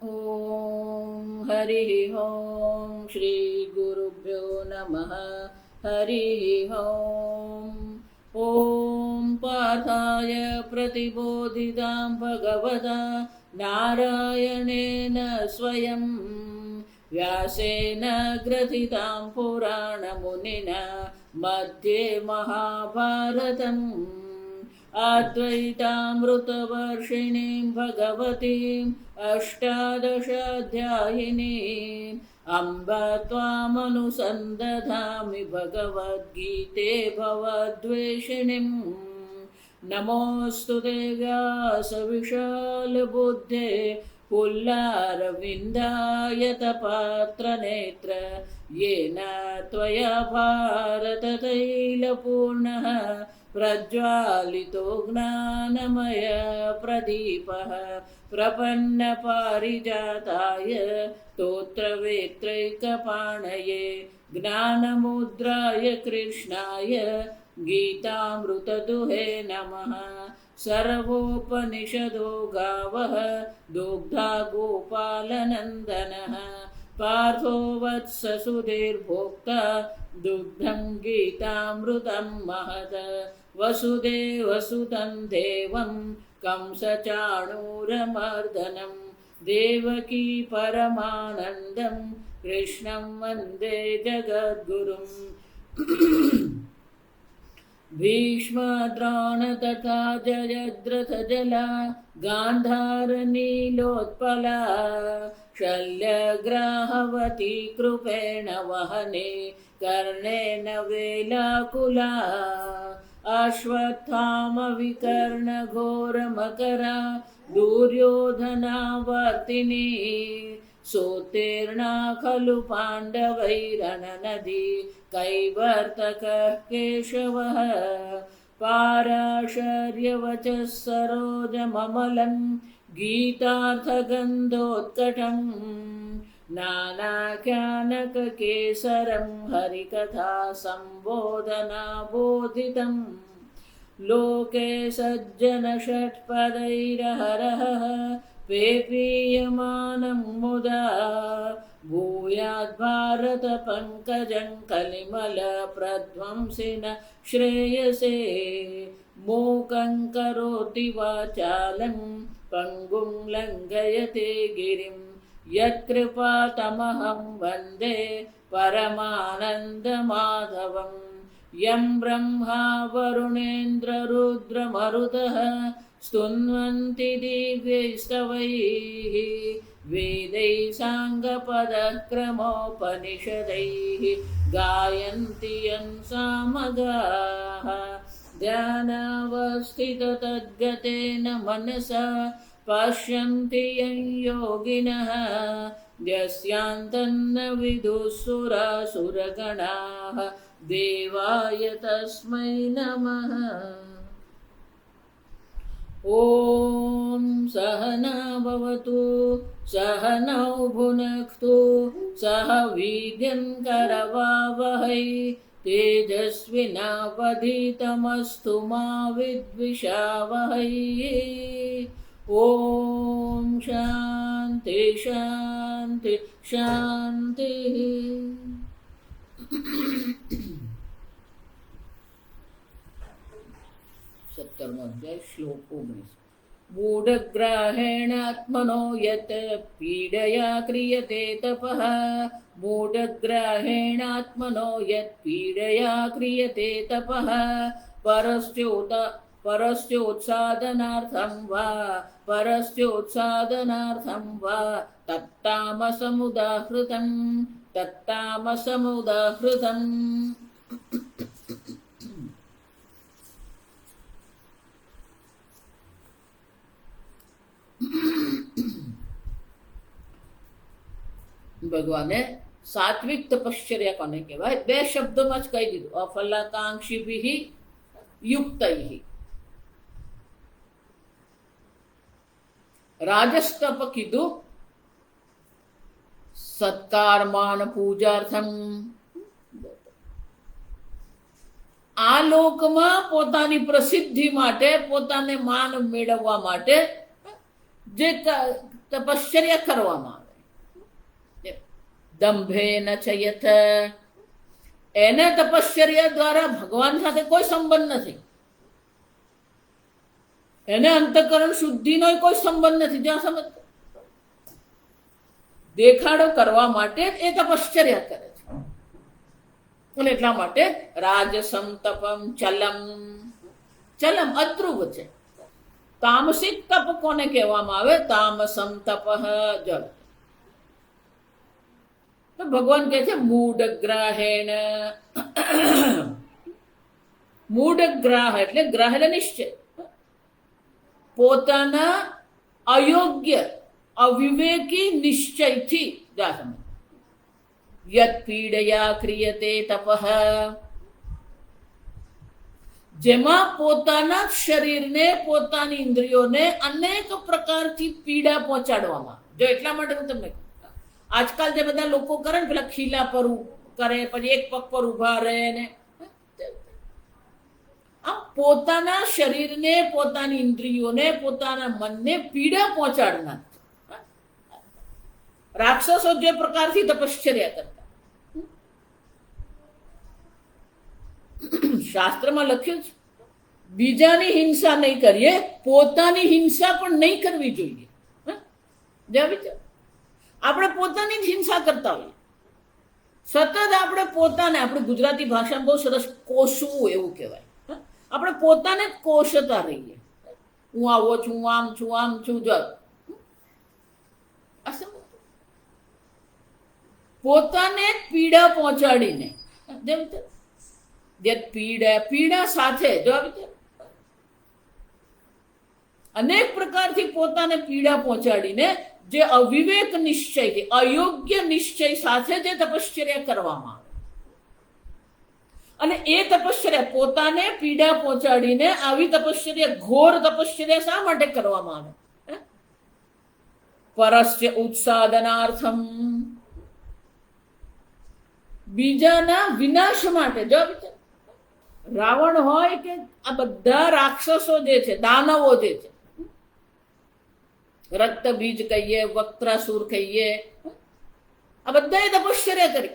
ॐ हरिः ॐ श्रीगुरुभ्यो नमः। हरिः ॐ पार्थाय प्रतिबोधितां भगवता नारायणेन स्वयं व्यासेन ग्रथितां पुराणमुनिना मध्ये महाभारतम् अद्वैतामृतवर्षिणीं भगवतीम् अष्टादशाध्यायिनीम् अम्ब त्वामनुसन्दधामि भगवद्गीते भवद्वेषिणीम्। नमोऽस्तु ते व्यासविशालबुद्धे पुल्लारविन्दायतपात्रनेत्र येन त्वया भारततैलपूर्णः प्रज्वालितो ज्ञानमय प्रदीपः प्रपन्नपारिजाताय स्तोत्रवेत्रैकपाणये ज्ञानमुद्राय कृष्णाय गीतामृतदुहे नमः। सर्वोपनिषदो गावः दुग्धा गोपालनन्दनः पार्थो वत्स सुधीर्भोक्ता दुग्धं गीतामृतं महत्। वसुदेवसुतं देवं कंसचाणूरमर्दनं देवकी परमानन्दं कृष्णं वन्दे जगद्गुरुम्। भीष्मद्रोण तथा जयद्रथजला गान्धारनीलोत्पला शल्यग्राहवती कृपेण वहने कर्णेन वेलाकुला अश्वत्थामविकर्णघोरमकरा दुर्योधनावर्तिनी सोत्तीर्णा खलु पाण्डवैरननदी कैवर्तकः केशवः पाराशर्यवचः सरोजममलं गीतार्थगन्धोत्कटं नानाख्यानककेसरं हरिकथा सम्बोधनाबोधितं लोके सज्जनषट्पदैरहरः पेपीयमानं मुदा भूयाद्भारतपङ्कजं कलिमलप्रध्वंसिन श्रेयसे मूकं करोति वाचालं पङ्गुं लङ्घयते गिरिं यत्कृपातमहं वन्दे परमानन्दमाधवम्। यं ब्रह्मा वरुणेन्द्ररुद्रमरुतः स्तुन्वन्ति दिव्यैस्तवैः वेदैः साङ्गपदक्रमोपनिषदैः गायन्ति यं सामगाः ध्यानावस्थिततद्गतेन मनसा पश्यन्ति यं योगिनः यस्यान्तन्न विदुःसुरासुरगणाः देवाय तस्मै नमः। ॐ सहना भवतु सहनौ भुनक्तु सह वीर्यं करवावहै तेजस्विनावधीतमस्तु मा विद्विषावहै। ॐ शान्ति शान्ति शान्तिः। सत्कर्मोऽध्याय श्लोक 19। मूढग्राहेणात्मनो यत् पीडया क्रियते तपः मूढग्राहेणात्मनो यत् पीडया क्रियते तपः परस्योत्सादनार्थं वा तत्तामसमुदाहृतम्। ભગવાને સાત્વિક તપશ્ચર્યા કોને કહેવાય? બે શબ્દોમાં જ કહી દીધું, અફલાકાંક્ષીભિઃ યુક્તૈઃ। રાજસ તપ કીધું સત્કાર માન પૂજાર્થમ, આ લોકમાં પોતાની પ્રસિદ્ધિ માટે, પોતાને માન મેળવવા માટે જે તપશ્ચર્યા કરવામાં આવે. દંભેન ચયત, એને તપશ્ચર્યા દ્વારા ભગવાન સાથે કોઈ સંબંધ નથી, એને અંતઃકરણ શુદ્ધિનો કોઈ સંબંધ નથી. જ્યાં સમજ દેખાડો કરવા માટે એ તપશ્ચર્યા કરે છે. અને એટલા માટે રાજસમ તપમ ચલમ, ચલમ અધ્રુવ છે. તામસિક તપ કોને કહેવામાં આવે? તામસમ તપ જળ. તો ભગવાન કહે છે મૂઢ ગ્રાહેણ, મૂઢ ગ્રાહ એટલે ગ્રાહ એટલે નિશ્ચય, પોતાના અયોગ્ય અવિવેકી નિશ્ચયથી યત પીડયા ક્રિયતે તપઃ, જેમાં પોતાના શરીરને પોતાની ઇન્દ્રિયોને અનેક પ્રકારથી પીડા પહોંચાડવામાં. જો એટલા માટે હું તમને આજકાલ જે બધા લોકો કરે ને પેલા ખીલા પર કરે, પછી એક પગ પર ઉભા રહે ને, આમ પોતાના શરીરને પોતાની ઇન્દ્રિયોને પોતાના મનને પીડા પહોંચાડનાર રાક્ષસો જે પ્રકારથી તપશ્ચર્યા કરતા. શાસ્ત્રમાં લખ્યું છે બીજાની હિંસા નહીં કરીએ, પોતાની હિંસા પણ નહીં કરવી જોઈએ. આપણે પોતાની જ હિંસા કરતા હોઈએ સતત. આપણે પોતાને, આપણે ગુજરાતી ભાષામાં બહુ સરસ કોસવું એવું કહેવાય. આપણે પોતાને જ કોષતા રહીએ. હું આવો છું, આમ છું, આમ છું. જો પોતાને પીડા પહોંચાડીને, પીડા સાથે જો અનેક પ્રકારથી પોતાને પીડા પહોંચાડીને જે અવિવેક નિશ્ચય, અયોગ્ય નિશ્ચય સાથે જે તપશ્ચર્યા કરવામાં આવે, અને એ તપશ્ચર્યા પોતાને પીડા પહોંચાડીને આવી તપશ્ચર્યા, ઘોર તપશ્ચર્યા શા માટે કરવામાં આવે? પરસ્ય ઉત્સાદનાર્થમ, બીજાના વિનાશ માટે. જો રાવણ હોય કે આ બધા રાક્ષસો જે છે, દાનવો જે છે, રક્ત બીજ કહીએ, વક્ત્રાસુર કહીએ, આ બધાએ તપશ્ચર્યા કરી.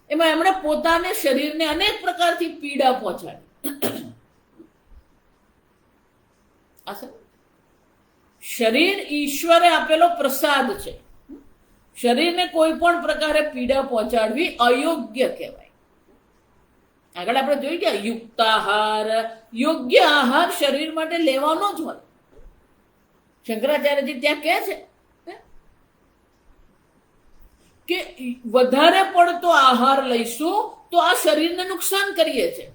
એમાં એમણે પોતાને શરીરને અનેક પ્રકારથી પીડા પહોંચાડી. શરીર ઈશ્વરે આપેલો પ્રસાદ છે. શરીરને કોઈ પણ પ્રકારે પીડા પહોંચાડવી અયોગ્ય કહેવાય. આગળ આપણે જોઈ ગયા યુક્તાહાર, યોગ્ય આહાર શરીર માટે લેવાનો જ હોય. શંકરાચાર્યજી ત્યાં કહે છે કે વધારે પડતો આહાર લઈશું તો આ શરીરને નુકસાન કરીએ છીએ,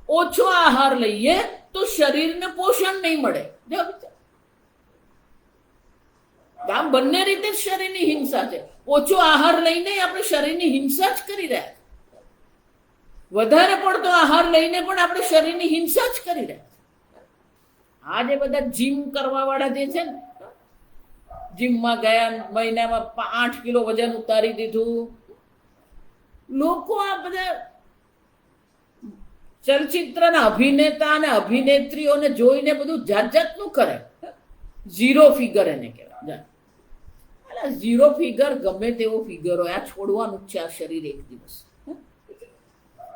ઓછો આહાર લઈએ તો શરીરને પોષણ નહીં મળે. આમ બંને રીતે શરીરની હિંસા છે. ઓછો આહાર લઈને આપણે શરીરની હિંસા જ કરી રહ્યા, વધારે પડતો આહાર લઈને પણ આપણે શરીરની હિંસા જ કરી રહ્યા. આ જે બધા જીમ કરવા વાળા જે છે ને, જીમમાં ગયા મહિનામાં 8 કિલો વજન ઉતારી દીધું. લોકો આ બધા ચલચિત્રના અભિનેતા અને અભિનેત્રીઓને જોઈને બધું જાત જાતનું કરે. ઝીરો ફિગર એને કહેવાય. ઝીરો ફિગર ગમે તેવો ફિગર હોય, આ છોડવાનું જ છે આ શરીર એક દિવસ.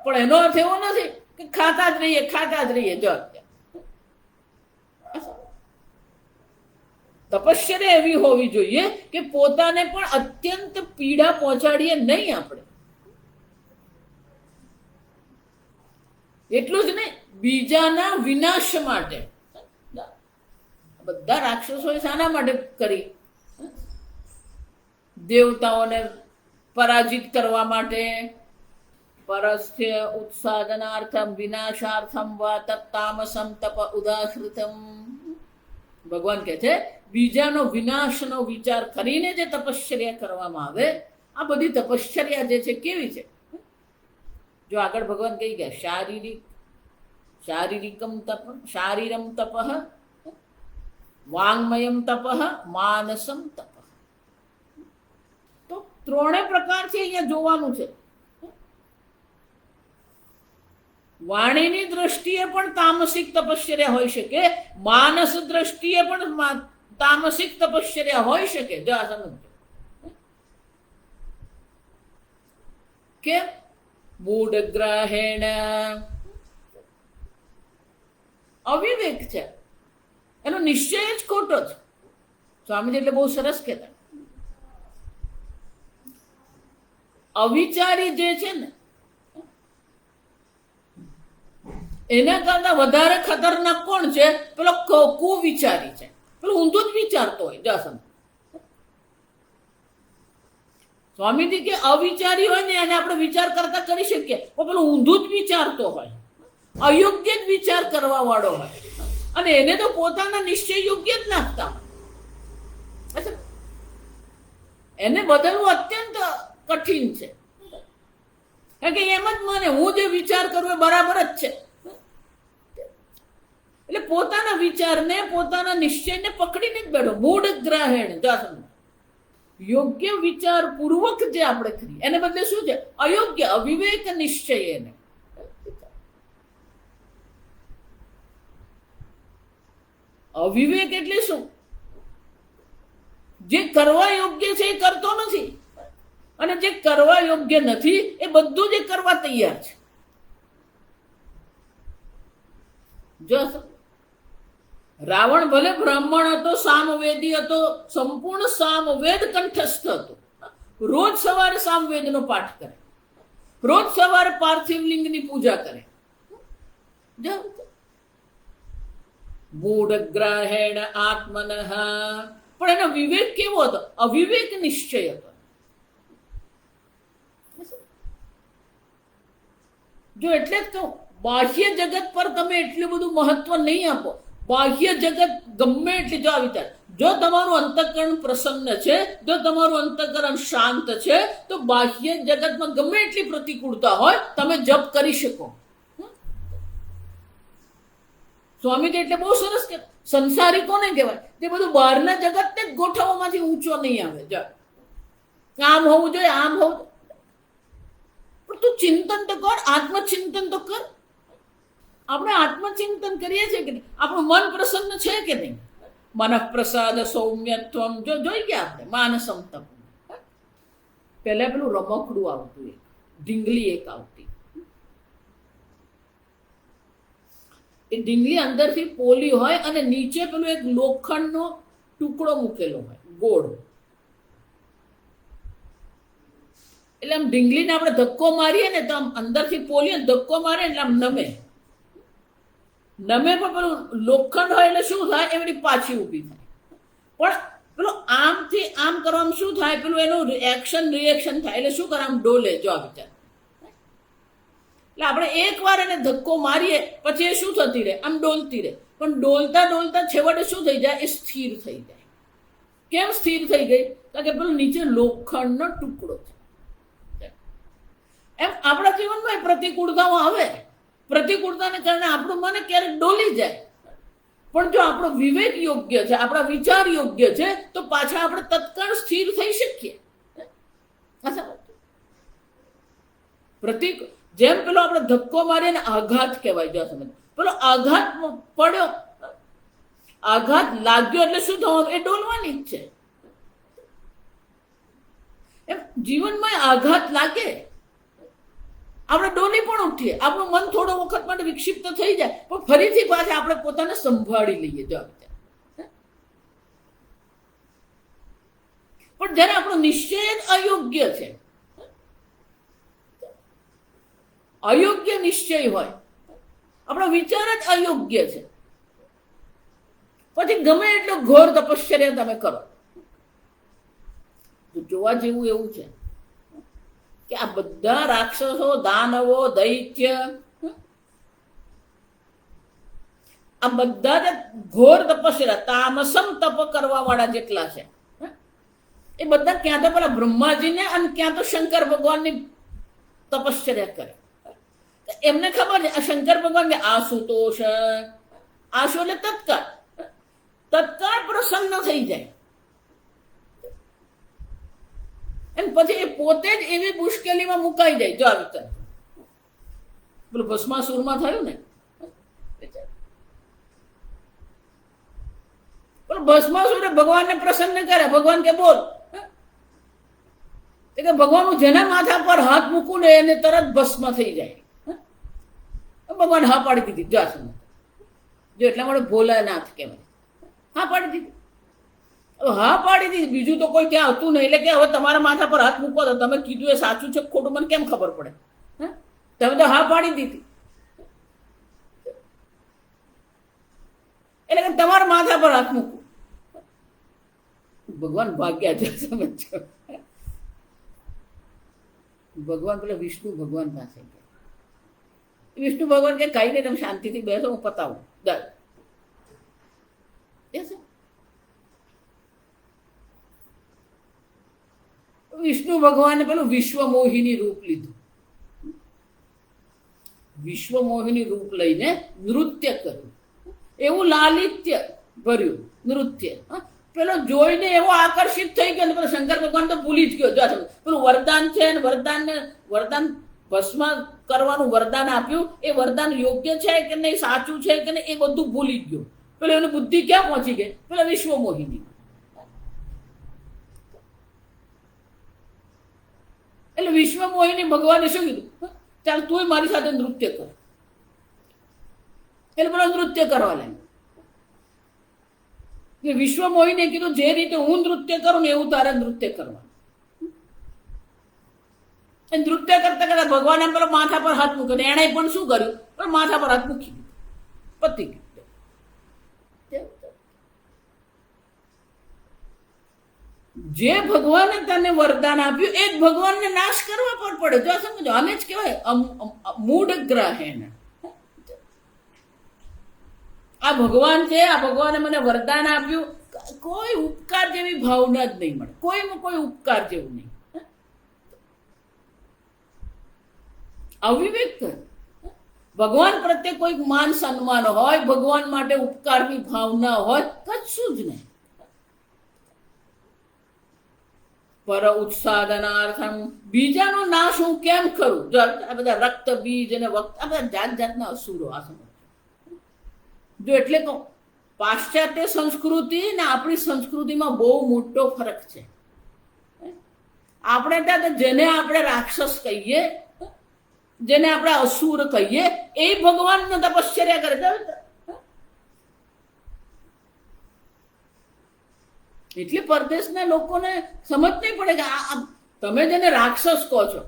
પણ એનો અર્થ એવો નથી કે ખાતા જ રહીએ, ખાતા જ રહીએ. જો તપશ્ચર્યા એવી હોવી જોઈએ કે પોતાને પણ અત્યંત પીડા પહોંચાડીએ નહીં આપણે. એટલું જ નહીં, બીજાના વિનાશ માટે. બધા રાક્ષસોએ શાના માટે કરી? દેવતાઓને પરાજિત કરવા માટે. પરસ્ય ઉત્સાદનાર્થમ વિનાશાર્થમ વા તત્તામસમ તપ ઉદાહૃતમ. ભગવાન કહે છે બીજાનો વિનાશનો વિચાર કરીને જે તપશ્ચર્યા કરવામાં આવે, આ બધી તપશ્ચર્યા જે છે કેવી છે? જો આગળ ભગવાન કહી ગયા શારીરિકમ તપ, શારીરમ તપ, વાંગમયમ તપ, માનસમ તપ. તો ત્રણે પ્રકારથી અહીંયા જોવાનું છે. વાણીની દ્રષ્ટિએ પણ તામસિક તપશ્ચર્યા હોઈ શકે, માનસ દ્રષ્ટિએ પણ તામસિક તપશ્ચર્યા હોઈ શકે. જો આ સમજો કે મૂઢગ્રાહેણ અવિવેક છે, એનો નિશ્ચય જ ખોટો છે. સ્વામીજી એટલે બહુ સરસ કહેતા, અવિચારી જે છે ને એના કરતા વધારે ખતરનાક કોણ છે? પેલો કુવિચારી છે, પેલો ઊંધું જ વિચારતો હોય. જાસમ સ્વામીજી કે અવિચારી હોય ને એને આપણે વિચાર કરતા કરી શકીએ, પણ પેલો ઊંધું જ વિચારતો હોય, અયોગ્ય જ વિચાર કરવા વાળો હોય, અને એને તો પોતાના નિશ્ચય યોગ્ય જ નાખતા હોય. એને બદલવું અત્યંત કઠિન છે, કારણ કે એમ જ મને હું જે વિચાર કરું એ બરાબર જ છે. એટલે પોતાના વિચારને પોતાના નિશ્ચયને પકડીને જ બેઠો. મૂઢ ગ્રાહેણ યોગ્ય વિચાર પૂર્વક જે આપણે કરીએ એને બદલે શું છે? અયોગ્ય અવિવેક નિશ્ચય. એને અવિવેક એટલે શું? જે કરવા યોગ્ય છે એ કરતો નથી, અને જે કરવા યોગ્ય નથી એ બધું જ કરવા તૈયાર છે. જો રાવણ ભલે બ્રાહ્મણ હતો, સામવેદી હતો, સંપૂર્ણ સામવેદ કંઠસ્થ હતો, રોજ સવારે સામવેદનો પાઠ કરે, રોજ સવારે પાર્થિવ લિંગની પૂજા કરે. મૂઢગ્રાહેણ આત્મનઃ, પણ એનો વિવેક કેવો હતો? અવિવેક નિશ્ચય હતો. જો એટલે જ કહું, બાહ્ય જગત પર તમે એટલું બધું મહત્વ નહીં આપો. બાહ્ય જગત ગમે એટલી, જો આ વિચાર, જો તમારું અંતઃકરણ પ્રસન્ન છે, જો તમારું અંતઃકરણ શાંત છે, તો બાહ્ય જગતમાં ગમે એટલી પ્રતિકૂળતા હોય તમે જપ કરી શકો. સ્વામીજી એટલે બહુ સરસ કે સંસારી કોને કહેવાય? તે બધું બહારના જગતને જ ગોઠવવામાંથી ઊંચો નહીં આવે. જો આમ હોવું જોઈએ, આમ હોવું, પણ તું ચિંતન તો કર, આત્મચિંતન તો કર. આપણે આત્મચિંતન કરીએ છીએ કે નહીં? આપણું મન પ્રસન્ન છે કે નહીં? મન પ્રસાદ સૌમ્યત્વમ જોઈ ગયા આપણે. માનસમ તપ પહેલા પેલું રમકડું આવતું, એક ઢીંગલી એક આવતી. એ ઢીંગલી અંદરથી પોલી હોય અને નીચે પેલું એક લોખંડનો ટુકડો મૂકેલો હોય ગોળ. એટલે આમ ઢીંગલીને આપણે ધક્કો મારીએ ને તો આમ અંદરથી પોલી ધક્કો મારે એટલે આમ નમે. નમે પણ પેલું લોખંડ હોય એટલે શું થાય? એમની પાછી ઊભી થાય. પણ પેલું આમથી આમ કરવામાં શું થાય? પેલું એનું એક્શન રિએક્શન થાય એટલે શું કરે? આમ ડોલે. જો આ વિચાર, એટલે આપણે એકવાર એને ધક્કો મારીએ પછી એ શું થતી રહે? આમ ડોલતી રહે. પણ ડોલતા ડોલતા છેવટે શું થઈ જાય? એ સ્થિર થઈ જાય. કેમ સ્થિર થઈ ગઈ? કારણ કે પેલું નીચે લોખંડનો ટુકડો છે. એમ આપણા જીવનમાં પ્રતિકૂળતાઓ આવે, પ્રતિકૂળતાને કારણે આપણું મન ક્યારેક ડોલી જાય, પણ જો આપણો વિવેક યોગ્ય છે, આપણા વિચાર યોગ્ય છે, તો પાછા આપણે તત્કાળ સ્થિર થઈ શકીએ. પ્રતિક જેમ પેલો આપણે ધક્કો મારીએ ને આઘાત કહેવાય. જો સમજ, પેલો આઘાત પડ્યો, આઘાત લાગ્યો એટલે શું થવાનું? એ ડોલવાની જ છે. એમ જીવનમાં આઘાત લાગે, આપણે ડોલી પણ ઉઠીએ, આપણું મન થોડો વખત માટે વિક્ષિપ્ત થઈ જાય, પણ ફરીથી પાછા આપણે પોતાને સંભાળી લઈએ. જો પણ જયારે આપણો નિશ્ચય જ અયોગ્ય છે, અયોગ્ય નિશ્ચય હોય, આપણો વિચાર જ અયોગ્ય છે, પછી ગમે એટલો ઘોર તપશ્ચર્યા તમે કરો, તો જોવા જેવું એવું છે કે આ બધા રાક્ષસો, દાનવો, દૈત્ય, આ બધા જ ઘોર તપસ્યા, તામસમ તપ કરવા વાળા જેટલા છે, એ બધા ક્યાં તો પેલા બ્રહ્માજીને અને ક્યાં તો શંકર ભગવાનની તપશ્ચર્યા કરે. એમને ખબર છે આ શંકર ભગવાન કે આશુતોષ, આશુ એટલે તત્કાળ પ્રસન્ન થઈ જાય. અને પછી એ પોતે જ એવી મુશ્કેલીમાં મુકાઈ જાય. જો આ વિચાર, પેલું ભસ્માસુરમાં થયું ને, પણ પણ ભસ્માસુર ભગવાનને પ્રસન્ન કરે. ભગવાન કે બોલ, કે ભગવાન જેના માથા પર હાથ મૂકું ને એને તરત ભસ્મ થઈ જાય. ભગવાન હા પાડી દીધી. જાસુ જો એટલા માટે ભોલાનાથ કહેવાય. હા પાડી દીધી. હા પાડી દીધી, બીજું તો કોઈ ત્યાં હતું નહીં. એટલે કે હવે તમારા માથા પર હાથ મૂકો તો તમે કીધું એ સાચું છે ખોટું મને કેમ ખબર પડે? તમે તો હા પાડી દીધી. એટલે કે તમારા માથા પર હાથ મૂકો. ભગવાન ભાગ્યા છે, સમજો. ભગવાન પેલા વિષ્ણુ ભગવાન પાસે ગયા. વિષ્ણુ ભગવાન કે કઈ નહીં, તમે શાંતિથી બેસો, હું પતાવું. વિષ્ણુ ભગવાને પેલું વિશ્વ મોહિની રૂપ લીધું. વિશ્વ મોહિની રૂપ લઈને નૃત્ય કર્યું. એવું લાલિત્ય ભર્યું નૃત્ય. પેલો જોઈને એવો આકર્ષિત થઈ ગયો ને પેલો શંકર ભગવાન તો ભૂલી જ ગયો. જો પેલું વરદાન છે ને, વરદાન ભસ્મ કરવાનું વરદાન આપ્યું, એ વરદાન યોગ્ય છે કે નહીં, સાચું છે કે નહીં, એ બધું ભૂલી ગયો. પેલો એની બુદ્ધિ ક્યાં પહોંચી ગઈ? પેલા વિશ્વ મોહિની. એટલે વિશ્વ મોહિની ભગવાને શું કીધું? ચાલ તું મારી સાથે નૃત્ય કર. એટલે પેલો નૃત્ય કરવા લાગ્યો. વિશ્વ મોહિને કીધું જે રીતે હું નૃત્ય કરું ને એવું તારે નૃત્ય કરવાનું. નૃત્ય કરતા કરતા ભગવાન એમ પેલો માથા પર હાથ મૂક્યો. એને પણ શું કર્યું? પણ માથા પર હાથ મૂકી દીધો. પતી ગયું. જે ભગવાને તને વરદાન આપ્યું એ જ ભગવાનને નાશ કરવા પર પડે. જો સમજો, આને જ કહેવાય મૂઢ ગ્રહેણ. આ ભગવાન છે, આ ભગવાને મને વરદાન આપ્યું, કોઈ ઉપકાર જેવી ભાવના જ નહીં મળે. કોઈ ઉપકાર જેવું નહીં. અવિવેક કર. ભગવાન પ્રત્યે કોઈક માન સન્માન હોય, ભગવાન માટે ઉપકારની ભાવના હોય, કશું જ નહીં. પર ઉત્સાદનાર્થમ, બીજાનો નાશ હું કેમ કરું? જો આ બધા રક્ત બીજ અને વક્ત, આ બધા જાત જાતના અસુરો. આ સમજ જો. એટલે કહું, પાશ્ચાત્ય સંસ્કૃતિ ને આપણી સંસ્કૃતિમાં બહુ મોટો ફરક છે. આપણે ત્યાં જેને આપણે રાક્ષસ કહીએ, જેને આપણે અસુર કહીએ, એ ભગવાનને તપશ્ચર્યા કરે. એટલે પરદેશના લોકોને સમજ નહીં પડે કે તમે જેને રાક્ષસ કહો છો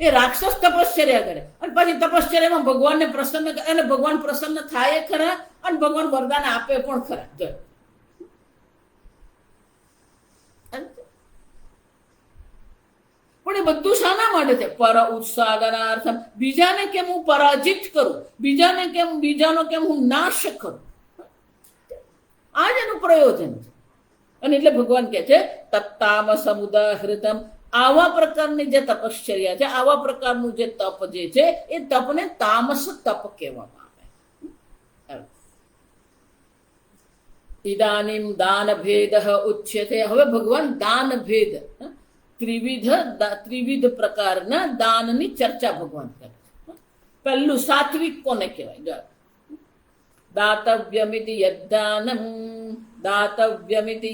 એ રાક્ષસ તપશ્ચર્યા કરે અને પછી તપશ્ચર્યામાં ભગવાનને પ્રસન્ન કરે અને ભગવાન પ્રસન્ન થાય ખરા અને ભગવાન વરદાન આપે પણ ખરા. પણ એ બધું શાના માટે છે? પર ઉત્સાદનાર્થમ. બીજાને કેમ હું પરાજિત કરું, બીજાનો કેમ હું નાશ કરું, આ જ એનું પ્રયોજન છે. અને એટલે ભગવાન કહે છે તત્તામસમ ઉદાહૃતમ. આવા પ્રકારની જે તપશ્ચર્યા છે, આવા પ્રકારનું જે તપ જે છે, એ તપને તામસ તપ કહેવામાં આવે. ઇદાનીમ દાન ભેદ ઉચ્યતે. હવે ભગવાન દાન ભેદ, ત્રિવિધ પ્રકારના દાનની ચર્ચા ભગવાન કરે છે. પહેલું સાત્વિક કોને કહેવાય? દાતવ્યમિતિ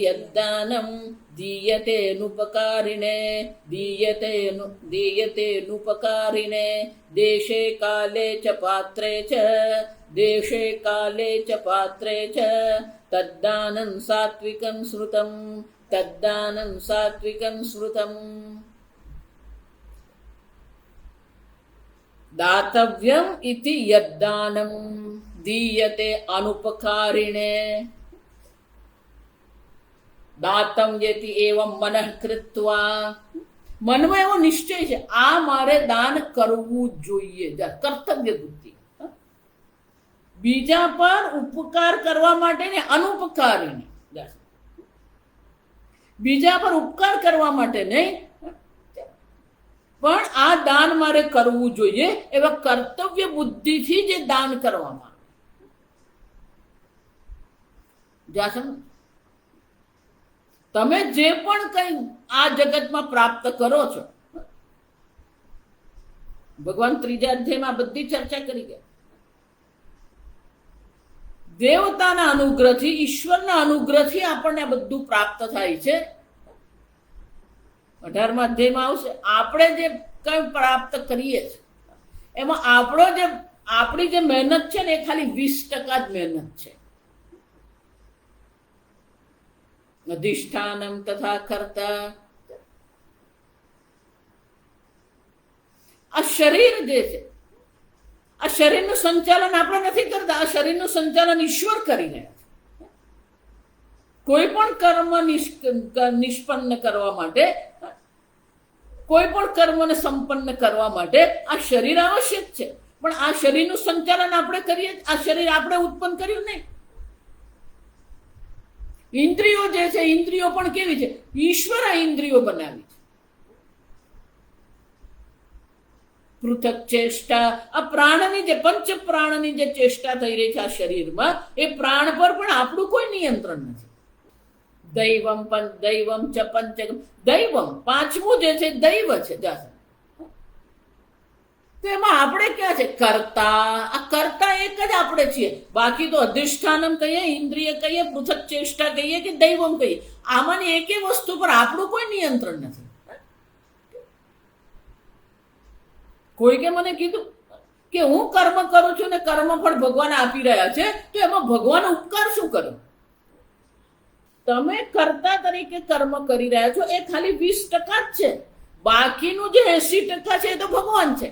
યદ્દાનમ દીયતે નુપકારિણે દેશે કાલે ચ પાત્રે ચ તદ્દાનં સાત્વિકં શ્રુતમ. દાતવ્યમ ઇતિ યદ્દાનમ દીયતે અનુપકારિણે દાતમ યતિ એવં મનઃ કૃત્વા. મનમાં એવો નિશ્ચય છે, આ મારે દાન કરવું જોઈએ. કર્તવ્ય બુદ્ધિ. બીજા પર ઉપકાર કરવા માટે ને અનુપકારીને, બીજા પર ઉપકાર કરવા માટે નહીં, પણ આ દાન મારે કરવું જોઈએ એવા કર્તવ્ય બુદ્ધિથી જે દાન કરવામાં આવે. તમે જે પણ કઈ આ જગતમાં પ્રાપ્ત કરો છો, ભગવાન ત્રીજા અધ્યાયમાં બધી ચર્ચા કરી ગયા. દેવતાના અનુગ્રહથી, ઈશ્વરના અનુગ્રહથી આપણને બધું પ્રાપ્ત થાય છે. 18મા અધ્યાયમાં આવશે. આપણે જે કંઈ પ્રાપ્ત કરીએ છીએ એમાં આપણી જે મહેનત છે ને એ ખાલી 20% જ મહેનત છે. અધિષ્ઠાનમ તથા કર્તા. આ શરીર જે છે, આ શરીરનું સંચાલન આપણે નથી કરતા. આ શરીરનું સંચાલન ઈશ્વર કરી રહ્યા છે. કોઈ પણ કર્મ નિષ્પન્ન કરવા માટે, કોઈ પણ કર્મને સંપન્ન કરવા માટે આ શરીર આવશ્યક છે. પણ આ શરીરનું સંચાલન આપણે કરીએ. આ શરીર આપણે ઉત્પન્ન કર્યું નહીં. ઇન્દ્રિયો જે છે, ઇન્દ્રિયો પણ કેવી છે? ઈશ્વર આ ઇન્દ્રિયો બનાવી છે. પૃથક ચેષ્ટા, આ પ્રાણની જે પંચ પ્રાણની જે ચેષ્ટા થઈ રહી છે આ શરીરમાં, એ પ્રાણ પર પણ આપણું કોઈ નિયંત્રણ નથી. દૈવમ દૈવમ ચ પંચમ. દૈવમ પાંચમું જે છે દૈવ છે. તો એમાં આપણે ક્યાં છે? કર્તા. આ કર્તા એક જ આપણે છીએ. બાકી તો અધિષ્ઠાનમ કહીએ, ઇન્દ્રિય કહીએ, પૃથક ચેષ્ટા કહીએ કે દૈવમ કહીએ, આમાંની એકે વસ્તુ પર આપણું કોઈ નિયંત્રણ નથી. કોઈ કે મને કીધું કે હું કર્મ કરું છું ને કર્મફળ ભગવાન આપી રહ્યા છે, તો એમાં ભગવાન ઉપકાર શું કર્યો? તમે કર્તા તરીકે કર્મ કરી રહ્યા છો એ ખાલી 20% જ છે. બાકીનું જે 80% છે એ તો ભગવાન છે.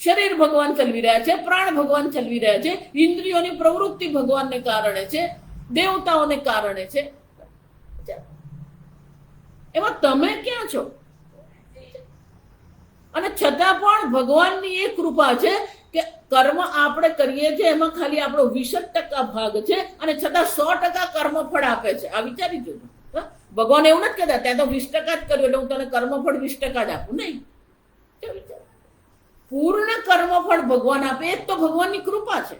શરીર ભગવાન ચલવી રહ્યા છે, પ્રાણ ભગવાન ચલવી રહ્યા છે, ઇન્દ્રિયોની પ્રવૃત્તિ ભગવાનને કારણે છે, દેવતાઓને કારણે છે. એમાં તમે ક્યાં છો? અને છતાં પણ ભગવાનની એ કૃપા છે કે કર્મ આપણે કરીએ છીએ એમાં ખાલી આપણો 20% ભાગ છે, અને છતાં 100% કર્મફળ આપે છે. આ વિચારી જોજો. ભગવાન એવું નથી કહેતા ત્યાં તો 20% જ કર્યું એટલે હું તને કર્મફળ 20% જ આપું. નહીં, પૂર્ણ કર્મફળ ભગવાન આપે. એ તો ભગવાનની કૃપા છે.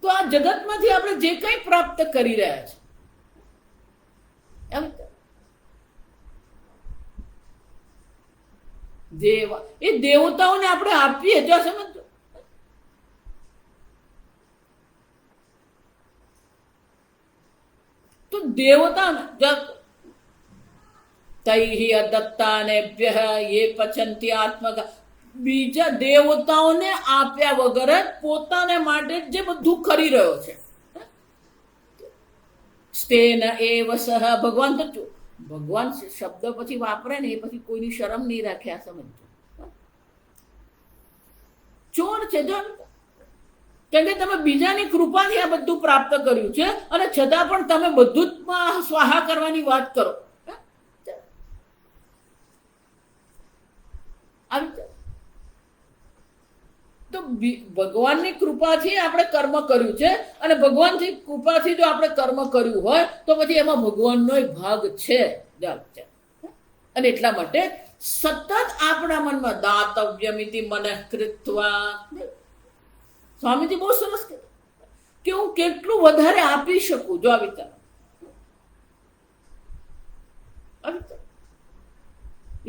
તો આ જગતમાંથી આપણે જે કંઈ પ્રાપ્ત કરી રહ્યા છે એ દેવતાઓને આપણે આપીએ. જો સમજો, તો દેવતા તૈહિ અદત્તાનેભ્યઃ યે પચંતિ આત્મક. બીજા દેવતાઓને આપ્યા વગર જ પોતાને માટે જે બધું કરી રહ્યો છે. સ્તેન એવ સહ. ભગવાન તો ભગવાન શબ્દ પછી વાપરે ને એ પછી કોઈની શરમ નહીં રાખે. આ સમજો, ચોર છે. જો કેમ કે તમે બીજાની કૃપાથી આ બધું પ્રાપ્ત કર્યું છે, અને છતાં પણ તમે બધું જ સ્વાહા કરવાની વાત કરો. તો ભગવાનની કૃપાથી આપણે કર્મ કર્યું છે, અને ભગવાનની કૃપાથી જો આપણે કર્મ કર્યું હોય તો પછી એમાં ભગવાનનો ભાગ છે. અને એટલા માટે સતત આપણા મનમાં દાતવ્યમિતિ મનઃ કૃત્વા. સ્વામીજી બહુ સરસ કીધું કે હું કેટલું વધારે આપી શકું. જો આ વિચાર,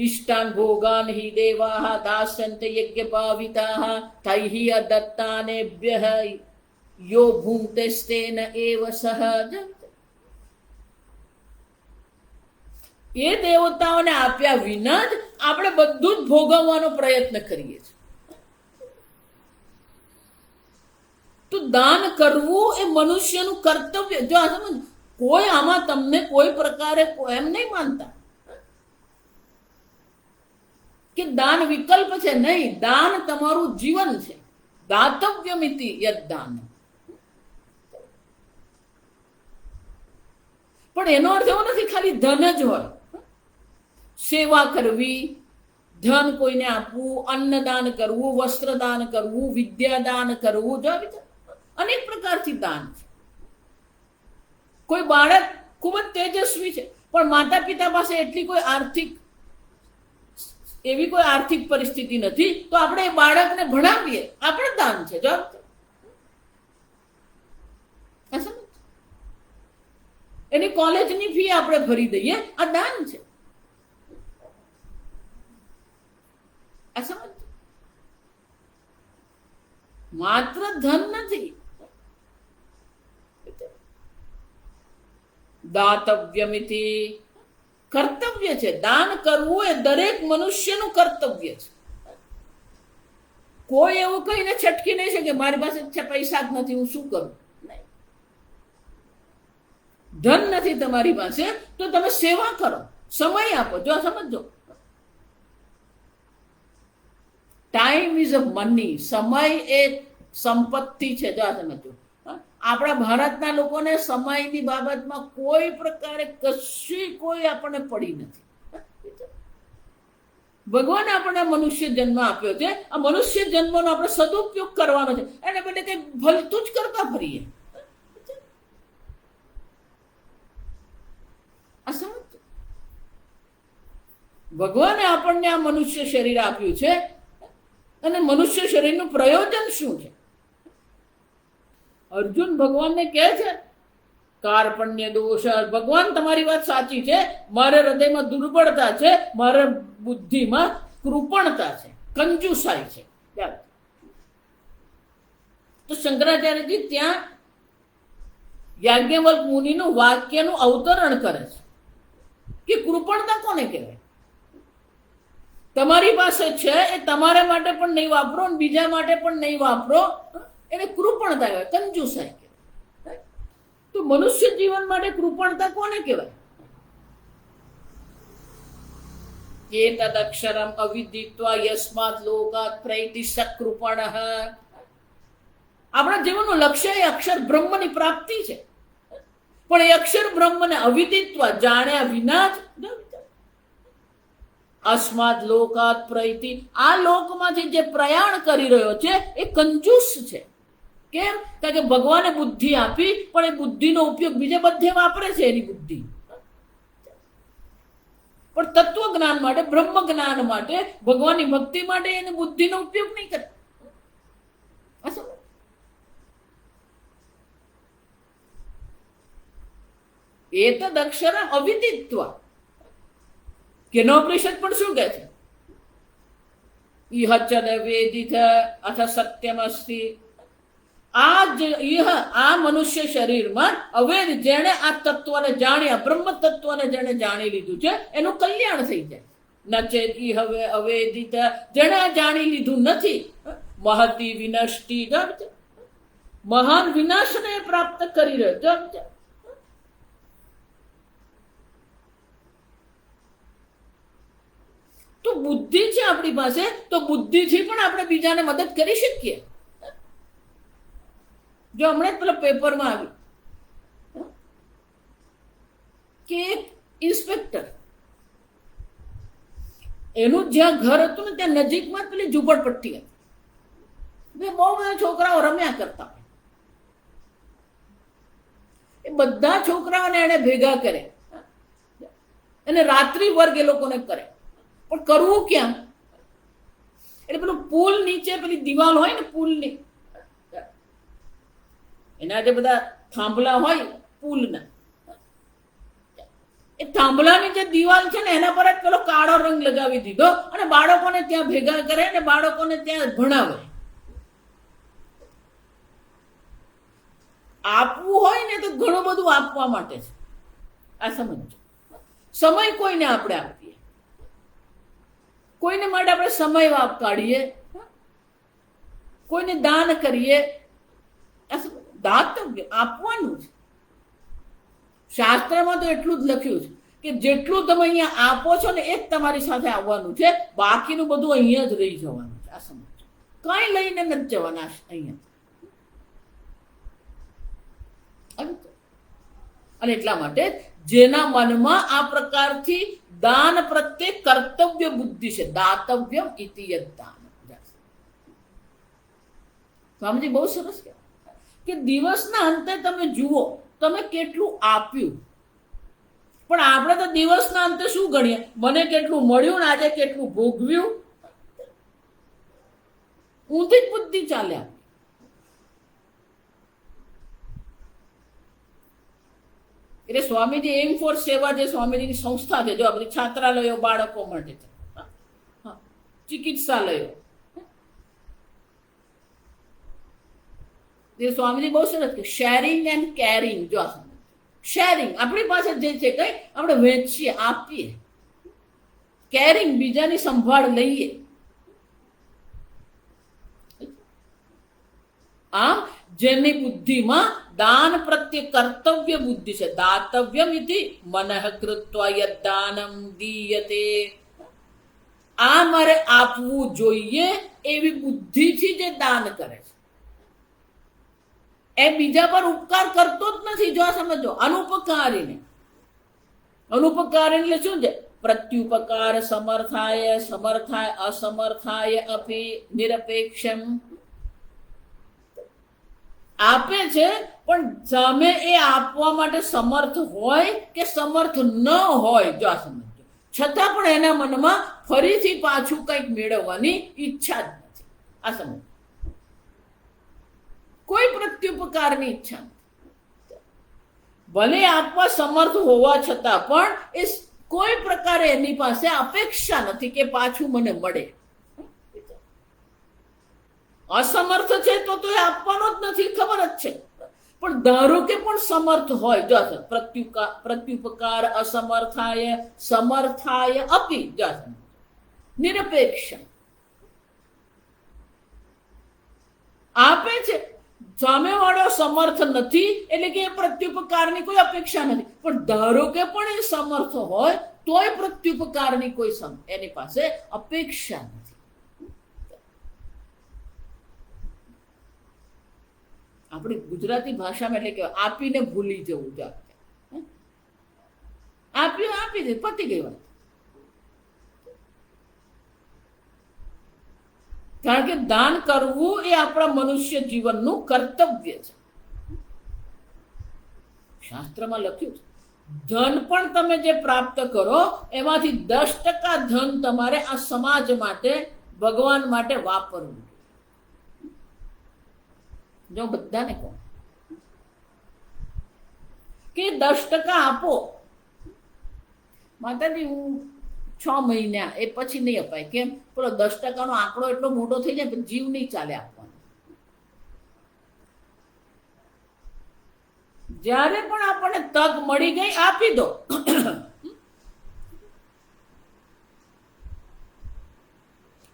ઇષ્ટાન ભોગાન હિ દેવાઃ દાસ્યન્તે યજ્ઞ ભાવિતાઃ તૈહિ અદત્તાનેભ્યઃ યો ભુંક્તેસ્તેન એવ સહ. એ દેવતાઓને આપ્યા વિના જ આપણે બધું જ ભોગવવાનો પ્રયત્ન કરીએ છીએ. તો દાન કરવું એ મનુષ્યનું કર્તવ્ય. જો આ સમજ, કોઈ આમાં તમને કોઈ પ્રકારે એમ નહીં માનતા કે દાન વિકલ્પ છે. નહીં, દાન તમારું જીવન છે. દાતવ્યમિતિ યદ્દાન. પણ એનો અર્થ એવો નથી ખાલી ધન જ હોય. સેવા કરવી, ધન કોઈને આપવું, અન્નદાન કરવું, વસ્ત્રદાન કરવું, વિદ્યાદાન કરવું, જો અનેક પ્રકારથી દાન છે. કોઈ બાળક ખૂબ જ તેજસ્વી છે, પણ માતા પિતા પાસે એટલી કોઈ એવી કોઈ આર્થિક પરિસ્થિતિ નથી, તો આપણે એ બાળકને ભણાવીએ, આપણે દાન છે. જો એની કોલેજની ફી આપણે ભરી દઈએ, આ દાન છે. આ સમજ. માત્ર ધન નથી. દાતવ્યમિતિ કર્તવ્ય છે. દાન કરવું એ દરેક મનુષ્યનું કર્તવ્ય છે. કોઈ એવું કહીને છટકી નહીં શકે મારી પાસે પૈસા જ નથી, હું શું કરું? નહીં. ધન નથી તમારી પાસે તો તમે સેવા કરો, સમય આપો. જો સમજો, ટાઈમ ઇઝ અ મની. સમય એ સંપત્તિ છે. જો સમજો, આપણા ભારતના લોકોને સમયની બાબતમાં કોઈ પ્રકારે કશી કોઈ આપણને પડી નથી. ભગવાન આપણને મનુષ્ય જન્મ આપ્યો છે. આ મનુષ્ય જન્મનો આપણે સદુપયોગ કરવાનો છે. એને બદલે કઈ ભલતું જ કરતા ફરીએ. ભગવાને આપણને આ મનુષ્ય શરીર આપ્યું છે અને મનુષ્ય શરીરનું પ્રયોજન શું છે? અર્જુન ભગવાનને કહે છે કાર્પણ્ય દોષ. ભગવાન તમારી વાત સાચી છે, મારા હૃદયમાં દુર્બળતા છે, મારા બુદ્ધિમાં કૃપણતા છે, કંજુસાઈ છે. તો શંકરાચાર્યજી ત્યાં યાજ્ઞવલ્ક મુનિનું વાક્યનું અવતરણ કરે છે કે કૃપણતા કોને કહેવાય? તમારી પાસે છે એ તમારા માટે પણ નહીં વાપરો, બીજા માટે પણ નહીં વાપરો, એને કૃપણતા કહેવાય, કંજુસાઈ કહેવાય. તો મનુષ્ય જીવન માટે કૃપણતા કોને કહેવાય? એતદક્ષરમ અવિદિત્વા યસ્માત લોકાત પ્રૈતિ સકૃપણઃ. આપણા જીવનનું લક્ષ્ય એ અક્ષર બ્રહ્મની પ્રાપ્તિ છે, પણ એ અક્ષર બ્રહ્મને અવિદિત્વા, જાણ્યા વિના જ અસ્માત લોકાત પ્રૈતિ, આ લોકમાંથી જે પ્રયાણ કરી રહ્યો છે એ કંજૂસ છે. કેમ? કારણ કે ભગવાને બુદ્ધિ આપી, પણ એ બુદ્ધિનો ઉપયોગ બીજે બધે વાપરે છે. એની બુદ્ધિ પણ તત્વ જ્ઞાન માટે, બ્રહ્મ જ્ઞાન માટે, ભગવાનની ભક્તિ માટે એની બુદ્ધિનો ઉપયોગ નહીં કરે. એતદ અક્ષર અવિદિત્વા. કેનોપનિષદ પણ શું કહે છે? ઇહ ચ વેદિત અથ સત્યમ અસ્તિ. આ મનુષ્ય શરીરમાં અવેદ, જેણે આ તત્વને જાણ્યા, બ્રહ્મ તત્વને જેણે જાણી લીધું છે એનું કલ્યાણ થઈ જાય. નચેત ઇહ અવેદિત, જેણે આ જાણી લીધું નથી, મહતી વિનષ્ટિ, મહાન વિનાશને પ્રાપ્ત કરી રહ્યો. તો બુદ્ધિ છે આપણી પાસે, તો બુદ્ધિથી પણ આપણે બીજાને મદદ કરી શકીએ. જો હમણાં જ પેલા પેપરમાં આવ્યું કે એક ઇન્સ્પેક્ટર, એનું જ્યાં ઘર હતું ને ત્યાં નજીકમાં જ પેલી ઝૂંપડપટ્ટી હતી. બહુ બધા છોકરાઓ રમ્યા કરતા. એ બધા છોકરાઓને એને ભેગા કરે અને રાત્રિ વર્ગ એ લોકોને કરે. પણ કરવું ક્યાં? એટલે પેલું પુલ નીચે પેલી દિવાલ હોય ને, પુલની, એના જે બધા થાંભલા હોય પુલના, એ થાંભલાની જે દિવાલ છે ને એના પર જ પેલો કાળો રંગ લગાવી દીધો અને બાળકોને ત્યાં ભેગા કરે અને બાળકોને ત્યાં ભણાવે. આપવું હોય ને તો ઘણું બધું આપવા માટે છે. આ સમજો, સમય કોઈને આપણે આપીએ, કોઈને માટે આપણે સમય કાઢીએ, કોઈને દાન કરીએ, દાતવ્ય આપવાનું છે. શાસ્ત્રમાં તો એટલું જ લખ્યું છે કે જેટલું તમે અહીંયા આપો છો ને એ જ તમારી સાથે આવવાનું છે, બાકીનું બધું અહીંયા જ રહી જવાનું છે. આ સમજો, કઈ લઈને નથી જવાના અહીંયા. અને એટલા માટે જેના મનમાં આ પ્રકારથી દાન પ્રત્યે કર્તવ્ય બુદ્ધિ છે, દાતવ્યમ ઇતિ યદ્દાન. સ્વામીજી બહુ સરસ કહેવાય કે દિવસના અંતે તમે જુઓ તમે કેટલું આપ્યું. પણ આપણે તો દિવસના અંતે શું ગણીએ? મને કેટલું મળ્યું ને આજે કેટલું ભોગવ્યું. ઊંધી જ બુદ્ધિ ચાલ્યા. એટલે સ્વામીજી એમ ફોર સેવા, જે સ્વામીજીની સંસ્થા છે, જો આ બધી છાત્રાલયો બાળકો માટે છે, ચિકિત્સાલયો, એ સ્વામીજી બહુ સરસ કે શેરિંગ એન્ડ કેરિંગ. જો શેરિંગ આપણી પાસે જે છે કઈ આપણે વેચીએ, આપીએ. કેરિંગ બીજાની સંભાળ લઈએ. આમ જેમની બુદ્ધિમાં દાન પ્રત્યે કર્તવ્ય બુદ્ધિ છે, દાતવ્યમ ઇતિ મનઃ કૃત્વા યદ્દાનમ દીયતે, આ મારે આપવું જોઈએ એવી બુદ્ધિથી જે દાન કરે છે એ બીજા પર ઉપકાર કરતો જ નથી. જો આ સમજો, અનુપકારીને. અનુપકારી એટલે શું છે? પ્રત્યુપકાર સમર્થાય સમર્થાય અસમર્થાય અપી નિરપેક્ષમ. આપે છે પણ સામે એ આપવા માટે સમર્થ હોય કે સમર્થ ન હોય, જો આ સમજો, છતાં પણ એના મનમાં ફરીથી પાછું કંઈક મેળવવાની ઈચ્છા જ નથી. આ સમજ, કોઈ પ્રત્યુપકારની ઈચ્છા નથી. ભલે આપવા સમર્થ હોવા છતાં પણ એ કોઈ પ્રકારે એની પાસે અપેક્ષા નથી કે પાછું મને મળે. અસમર્થ છે તો એ આપવાનો જ નથી, ખબર જ છે. પણ ધારો કે પણ સમર્થ હોય, જો પ્રત્યુપકાર અસમર્થાય સમર્થાય અપી, જો નિરપેક્ષ આપે છે, સામેવાળો સમર્થ નથી એટલે કે પ્રત્યુપકારની કોઈ અપેક્ષા નથી. પણ ધારો કે પણ એ સમર્થ હોય તોય પ્રત્યુપકારની કોઈ એની પાસે અપેક્ષા નથી. આપણી ગુજરાતી ભાષામાં એટલે કે આપીને ભૂલી જવું. આપ્યું, આપી દે, પતી ગઈ વાત. કારણ કે દાન કરવું એ આપણા મનુષ્ય જીવનનું કર્તવ્ય છે. શાસ્ત્રમાં લખ્યું છે, ધન પણ તમે જે પ્રાપ્ત કરો એમાંથી 10% ધન તમારે આ સમાજ માટે, ભગવાન માટે વાપરવું. જો બધાને કહો કે 10% આપો. માતાજી હું 6 મહિના એ પછી નહીં અપાય. કેમ? પેલો 10%નો આંકડો એટલો મોટો થઈ જાય જીવ નહીં ચાલે આપવાનો. જ્યારે પણ આપણને તક મળી ગઈ આપી દો.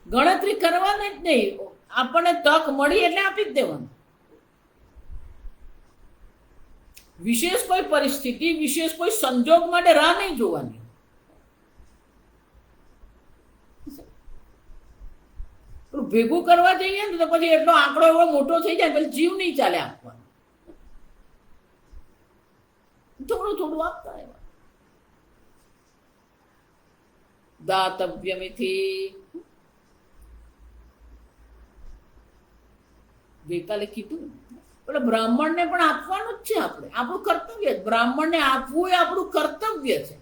ગણતરી કરવાની જ નહીં. આપણને તક મળી એટલે આપી જ દેવાનું. વિશેષ કોઈ પરિસ્થિતિ, વિશેષ કોઈ સંજોગ માટે રાહ નહીં જોવાની. ભેગું કરવા જઈએ ને તો પછી એટલો આંકડો એવો મોટો થઈ જાય પછી જીવ નહીં ચાલે આપવાનો. થોડું થોડું આપતા રહેવા. દાતવ્યમિથી ગઈકાલે કીધું, એટલે બ્રાહ્મણને પણ આપવાનું જ છે. આપણે આપણું કર્તવ્ય. બ્રાહ્મણને આપવું એ આપણું કર્તવ્ય છે.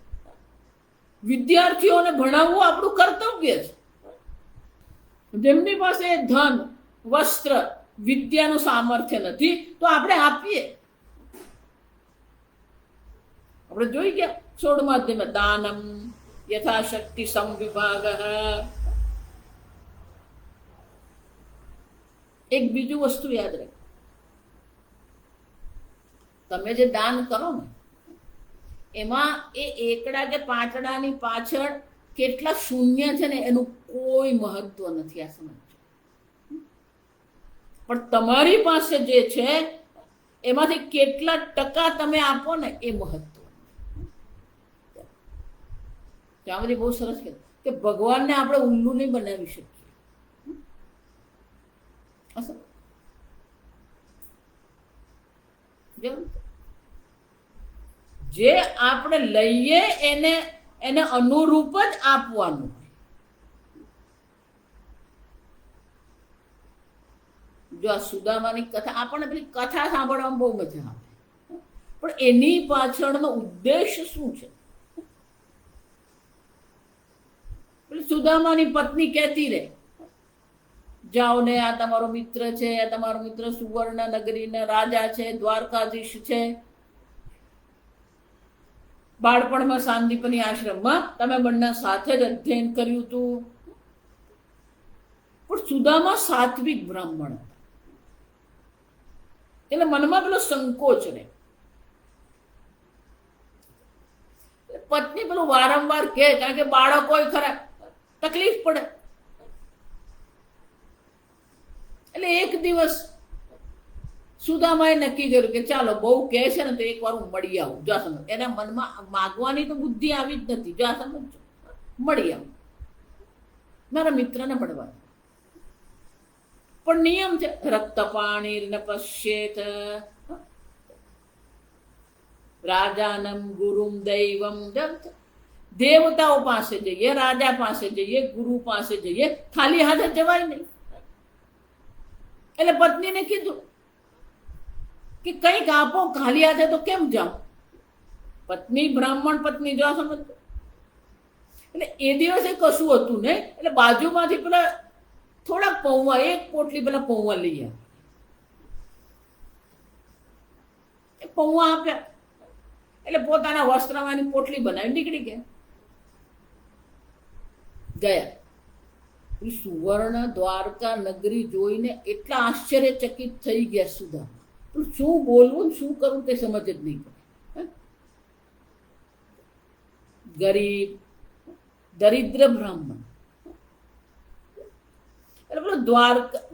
વિદ્યાર્થીઓને ભણાવવું આપણું કર્તવ્ય છે. જેમની પાસે ધન, વસ્ત્ર, વિદ્યાનું સામર્થ્ય નથી તો આપણે આપીએ. આપણે જોઈ ગયા 16મા અધ્યાયમાં દાનમ યથાશક્તિ સંવિભાગ. એક બીજું વસ્તુ યાદ રાખ, તમે જે દાન કરો ને એમાં એ એકડા કે પાંચડાની પાછળ કેટલા શૂન્ય છે ને એનું કોઈ મહત્વ નથી. આ સમજો. પણ તમારી પાસે જે છે એમાંથી કેટલા ટકા તમે આપો ને એ મહત્વ. ત્યાં બધી બહુ સરસ કહેવાય કે ભગવાનને આપણે ઉલ્લુ નહીં બનાવી શકીએ. જે આપણે લઈએ એને અનુરૂપ જ આપવાનું. જો આ સુદામાની કથા, આપણને પેલી કથા સાંભળવામાં બહુ મજા આવે, પણ એની પાછળનો ઉદ્દેશ શું છે? પેલી સુદામાની પત્ની કહેતી રહે, જાઓ ને આ તમારો મિત્ર છે, આ તમારો મિત્ર સુવર્ણ નગરીના રાજા છે, દ્વારકાધીશ છે. બાળપણમાં સાંદીપની આશ્રમમાં તમે બંને સાથે જ અધ્યયન કર્યું હતું. પણ સુદામા સાત્વિક બ્રાહ્મણ હતા. એટલે મનમાં પેલો સંકોચ રહે. પત્ની પેલું વારંવાર કહે, કારણ કે બાળકો ખરા, તકલીફ પડે. એટલે એક દિવસ સુદામાએ નક્કી કર્યું કે ચાલો બહુ કહે છે ને તો એકવાર હું મળી આવું. જો સમજ, એના મનમાં માગવાની તો બુદ્ધિ આવી જ નથી. જો સમજ, મળી આવું, મારા મિત્રને મળવા. પણ નિયમ છે, રક્ત પાણી ન પશ્યેત રાજાનમ ગુરુમ દૈવમ. દેવતાઓ પાસે જઈએ, રાજા પાસે જઈએ, ગુરુ પાસે જઈએ, ખાલી હાથે જવાય નહીં. એટલે પત્નીને કીધું કે કંઈક આપો, ખાલી હાથે તો કેમ જાઓ. પત્ની બ્રાહ્મણ પત્ની, જો સમજ. એટલે એ દિવસે કશું હતું નહીં. એટલે બાજુમાંથી પેલા થોડાક પૌવા, એક પોટલી પેલા પૌવા લઈ આવ્યા. પૌવા આપ્યા એટલે પોતાના વસ્ત્રમાંની પોટલી બનાવી નીકળી ગયા. સુવર્ણ દ્વારકા નગરી જોઈને એટલા આશ્ચર્યચકિત થઈ ગયા સુધા. શું બોલવું, શું કરવું તે સમજ જ નહીં પડે. ગરીબ દરિદ્ર બ્રાહ્મણ. એટલે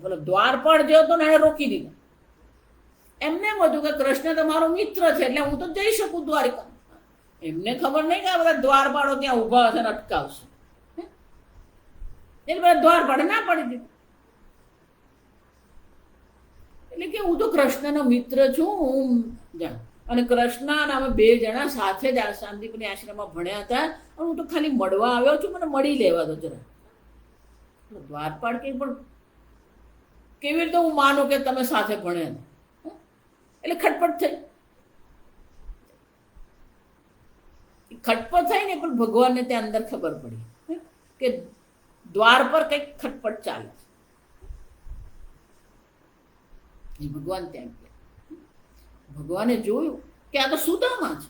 પેલો દ્વારપાળ જે હતો ને એને રોકી દીધો. એમને એમ હતું કે કૃષ્ણ તમારો મિત્ર છે એટલે હું તો જઈ શકું દ્વારકા. એમને ખબર નહીં કે આ બધા દ્વારપાળો ત્યાં ઉભા હશે ને અટકાવશે. એટલે બધા દ્વારપાળે ના પાડી દીધું. એટલે કે હું તો કૃષ્ણનો મિત્ર છું, હું જાણ. અને કૃષ્ણ અને અમે બે જણા સાથે જ શાંતિપુરી આશ્રમમાં ભણ્યા હતા. અને હું તો ખાલી મળવા આવ્યો છું, મને મળી લેવા દો જરા. દ્વારપાળ કે પણ કેવી રીતે હું માનું કે તમે સાથે ભણ્યા. એટલે ખટપટ થઈ. ખટપટ થઈ ને પણ ભગવાનને ત્યાં અંદર ખબર પડી કે દ્વાર પર કંઈક ખટપટ ચાલે છે. ભગવાન ત્યાં ગયા. ભગવાને જોયું કે આ તો સુદામા છે.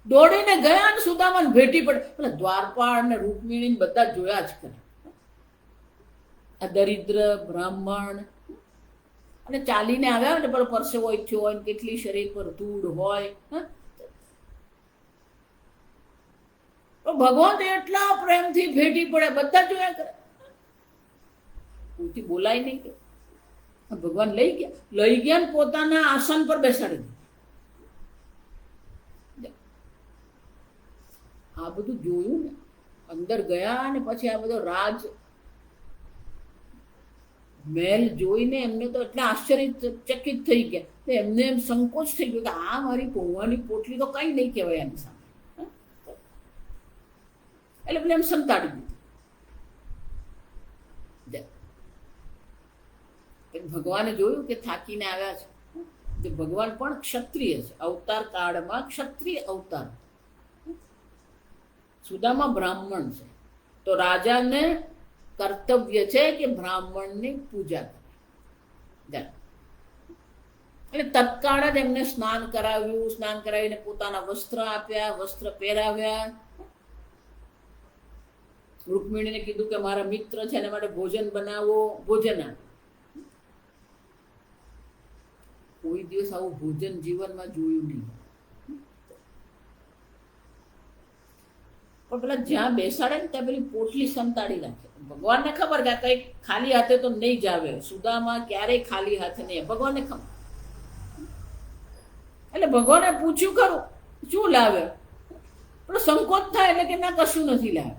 દોડીને ગયા અને સુદામાને ભેટી પડે. એટલે દ્વારપાળ ને રૂકમિણી બધા જોયા જ કરે. આ દરિદ્ર બ્રાહ્મણ અને ચાલીને આવ્યા ને પેલો પરસેવો થયો હોય, કેટલી શરીર પર ધૂળ હોય. ભગવાન એટલા પ્રેમથી ભેટી પડે, બધા જોયા કરે. કોઈથી બોલાય નહીં. કે ભગવાન લઈ ગયા ને પોતાના આસન પર બેસાડી દીધા. આ બધું જોયું ને, અંદર ગયા ને પછી આ બધો રાજ મહેલ જોઈને એમને તો એટલા આશ્ચર્યચકિત થઈ ગયા. તો એમને એમ સંકોચ થઈ ગયો કે આ મારી પૌવાની પોટલી તો કઈ નહીં કહેવાય એની સામે. એટલે પેલા એમ સંતાડી દીધું. ભગવાને જોયું કે થાકીને આવ્યા છે. ભગવાન પણ ક્ષત્રિય છે. અવતાર કાળમાં ક્ષત્રિય અવતાર. સુદામા બ્રાહ્મણ છે. તો રાજાને કર્તવ્ય છે કે બ્રાહ્મણની પૂજા કરે. એટલે તત્કાળ જ એમને સ્નાન કરાવ્યું. સ્નાન કરાવીને પોતાના વસ્ત્ર આપ્યા, વસ્ત્ર પહેરાવ્યા. રૂકમિણીને કીધું કે મારા મિત્ર છે એના માટે ભોજન બનાવો. ભોજન આપ્યું. કોઈ દિવસ આવું ભોજન જીવનમાં જોયું નહીં. પણ પેલા જ્યાં બેસાડે ને ત્યાં પેલી પોટલી સંતાડી રાખે. ભગવાનને ખબર કે કઈ ખાલી હાથે તો નહીં જાવે. સુદામા ક્યારેય ખાલી હાથે નહીં. ભગવાનને ખબર. એટલે ભગવાને પૂછ્યું ખરું શું લાવે. પણ સંકોચ થાય એટલે કે ના કશું નથી લાવે.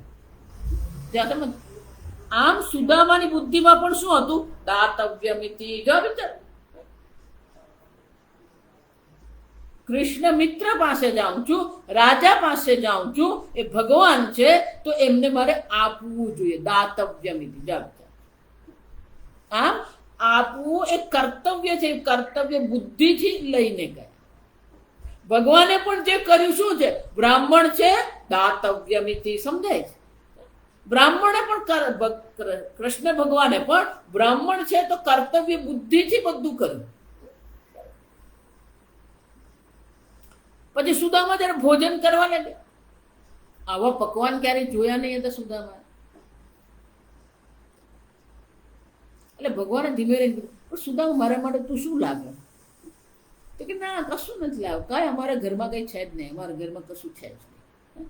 તમે આમ સુદામાની બુદ્ધિમાં પણ શું હતું? દાતવ્યમિતિ. જો વિચાર, કૃષ્ણ મિત્ર પાસે જાઉં છું, રાજા પાસે જાઉં છું, એ ભગવાન છે તો એમને મારે આપવું જોઈએ. દાતવ્યમિતિ. આમ આપવું એ કર્તવ્ય છે. કર્તવ્ય બુદ્ધિથી લઈને ગયા. ભગવાને પણ જે કર્યું શું છે? બ્રાહ્મણ છે, દાતવ્યમિતિ. સમજાય છે? બ્રાહ્મણે પણ કૃષ્ણ ભગવાને પણ બ્રાહ્મણ છે તો કર્તવ્ય બુદ્ધિથી બધું કર્યું. પછી સુદામા જયારે ભોજન કરવા લાગે, આવા પકવાન ક્યારેય જોયા નહીં હતા સુદામા. એટલે ભગવાને ધીમે રહીને, પણ સુદામા મારા માટે તું શું લાગે? કે ના કશું નથી લાવ્યો, કાંઈ અમારા ઘરમાં કંઈ છે જ નહીં, અમારા ઘરમાં કશું છે જ નહીં.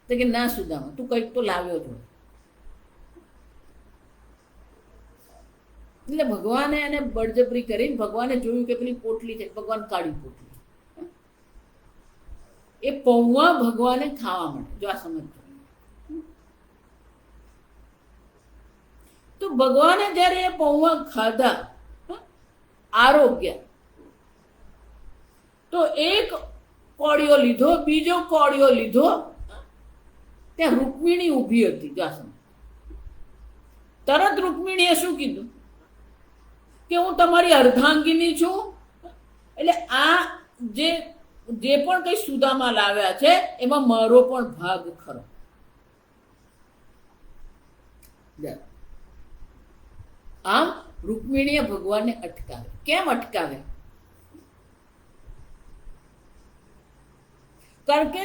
તો કે ના સુદામા, તું કંઈક તો લાવ્યો છો. એટલે ભગવાને એને બળજબરી કરીને ભગવાને જોયું કે પેલી પોટલી છે, ભગવાન કાઢી પોટલી. એ પૌવા ભગવાને ખાવા માટે, જો આ સમજ. તો ભગવાને જ્યારે એ પૌવા ખાધા, આરોગ્ય, તો એક કોળિયો લીધો, બીજો કોળિયો લીધો, ત્યાં રૂકમિણી ઊભી હતી. જો આ સમજ. તરત રૂકમિણીએ શું કીધું કે હું તમારી અર્ધાંગીની છું, એટલે આ જે પણ કઈ સુદામા લાવ્યા છે એમાં મારો પણ ભાગ ખરો. આમ રૂકમિણીએ ભગવાનને અટકાવે. કેમ અટકાવે? કારણ કે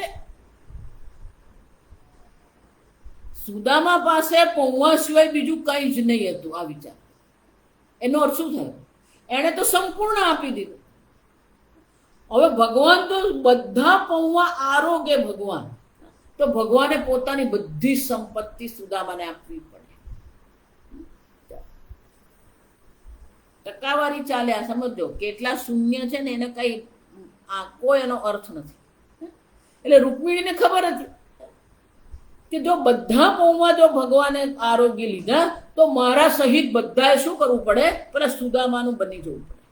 સુદામા પાસે પૌવા સિવાય બીજું કઈ જ નહીં હતું. આ વિચાર, એનો અર્થ શું થયો? એણે તો સંપૂર્ણ આપી દીધું. હવે ભગવાન તો બધા પૌવા આરોગ્ય ભગવાન, તો ભગવાને પોતાની બધી સંપત્તિ સુદામાને આપવી પડે. ટકાવારી ચાલે. આ સમજો કેટલા શૂન્ય છે ને એને કઈ કોઈ એનો અર્થ નથી. એટલે રૂકમિણીને ખબર હતી કે જો બધા પૌવા જો ભગવાને આરોગ્ય લીધા તો મારા સહિત બધાએ શું કરવું પડે? પેલા સુદામાનું બની જવું પડે.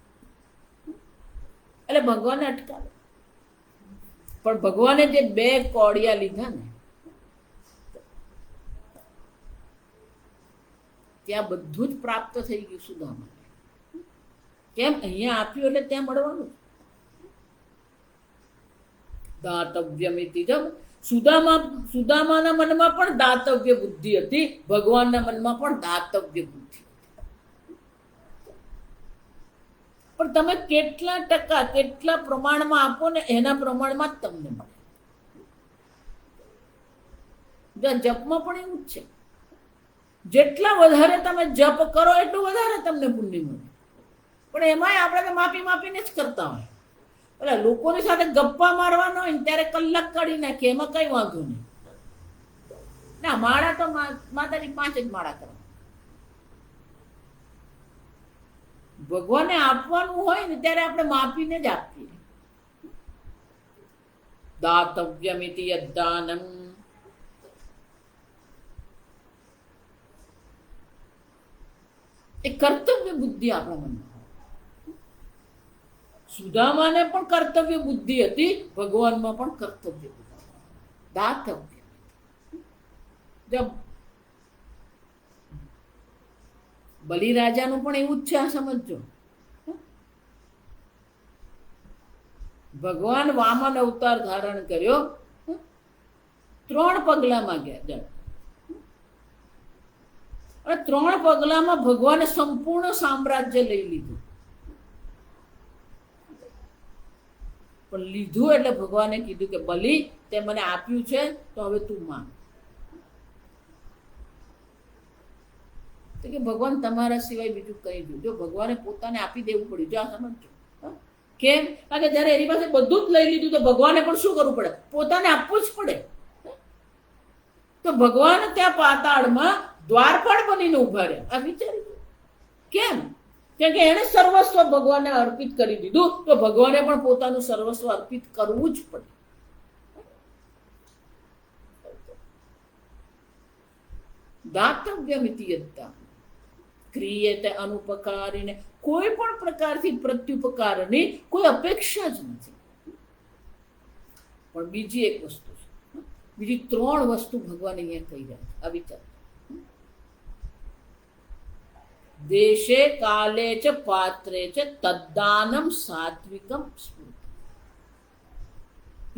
એટલે ભગવાને અટકાવે. પણ ભગવાને જે 2 કોળિયા લીધા ને, ત્યાં બધું જ પ્રાપ્ત થઈ ગયું સુદામા. કેમ? અહીંયા આપ્યું એટલે ત્યાં મળવાનું. દાતવ્યમિતિ. જબ સુદામાના મનમાં પણ દાતવ્ય બુદ્ધિ હતી, ભગવાનના મનમાં પણ દાતવ્ય બુદ્ધિ. પણ તમે કેટલા ટકા, કેટલા પ્રમાણમાં આપો ને એના પ્રમાણમાં જ તમને મળે. જપમાં પણ એવું જ છે. જેટલા વધારે તમે જપ કરો એટલું વધારે તમને પુણ્ય મળે. પણ એમાંય આપણે માપીને જ કરતા હોય. એટલે લોકોની સાથે ગપ્પા મારવાનો હોય ને ત્યારે કલાક કાઢી નાખીએ, એમાં કઈ વાંધો નહીં. ના, માળા તો માતાજી 5 જ માળા કરવા. ભગવાનને આપવાનું હોય ને ત્યારે આપણે માપીને જ આપીએ. દાતવ્યમિતિ યદ્દાનમ. એ કર્તવ્ય બુદ્ધિ આપણા મનમાં. સુદામાને પણ કર્તવ્ય બુદ્ધિ હતી, ભગવાનમાં પણ કર્તવ્ય બુદ્ધિ. દાતવ્ય. જબ બલિરાજાનું પણ એવું જ છે. આ સમજો. ભગવાન વામન અવતાર ધારણ કર્યો, 3 પગલામાં ગયા. અને 3 પગલામાં ભગવાને સંપૂર્ણ સામ્રાજ્ય લઈ લીધું. પણ લીધું એટલે ભગવાને કીધું કે બલિ, તે મને આપ્યું છે તો હવે તું માંગ. તો કે ભગવાન તમારા સિવાય બીજું કઈ દઉં. જો ભગવાને પોતાને આપી દેવું પડ્યું. જો આ સમજો. કેમ? કારણ કે જયારે એની પાસે બધું જ લઈ લીધું તો ભગવાને પણ શું કરવું પડે? પોતાને આપવું જ પડે. તો ભગવાન ત્યાં પાતાળમાં દ્વારપાળ બનીને ઉભા રહ્યા. આ વિચારી. કેમ? કેમ કે એને સર્વસ્વ ભગવાનને અર્પિત કરી દીધું, તો ભગવાને પણ પોતાનું સર્વસ્વ અર્પિત કરવું જ પડે. દાતવ્યમિતિ યદ્દાનમ ક્રિયેતે અનુપકારીને. કોઈ પણ પ્રકારથી પ્રત્યુપકારની કોઈ અપેક્ષા જ નથી. પણ બીજી એક વસ્તુ છે, બીજી 3 વસ્તુ ભગવાન અહીંયા કહી રહ્યા છે. આ વિચાર. દેશે કાલે ચ પાત્રે ચ તદ્દાનમ સાત્વિકમ સ્મૃતિ.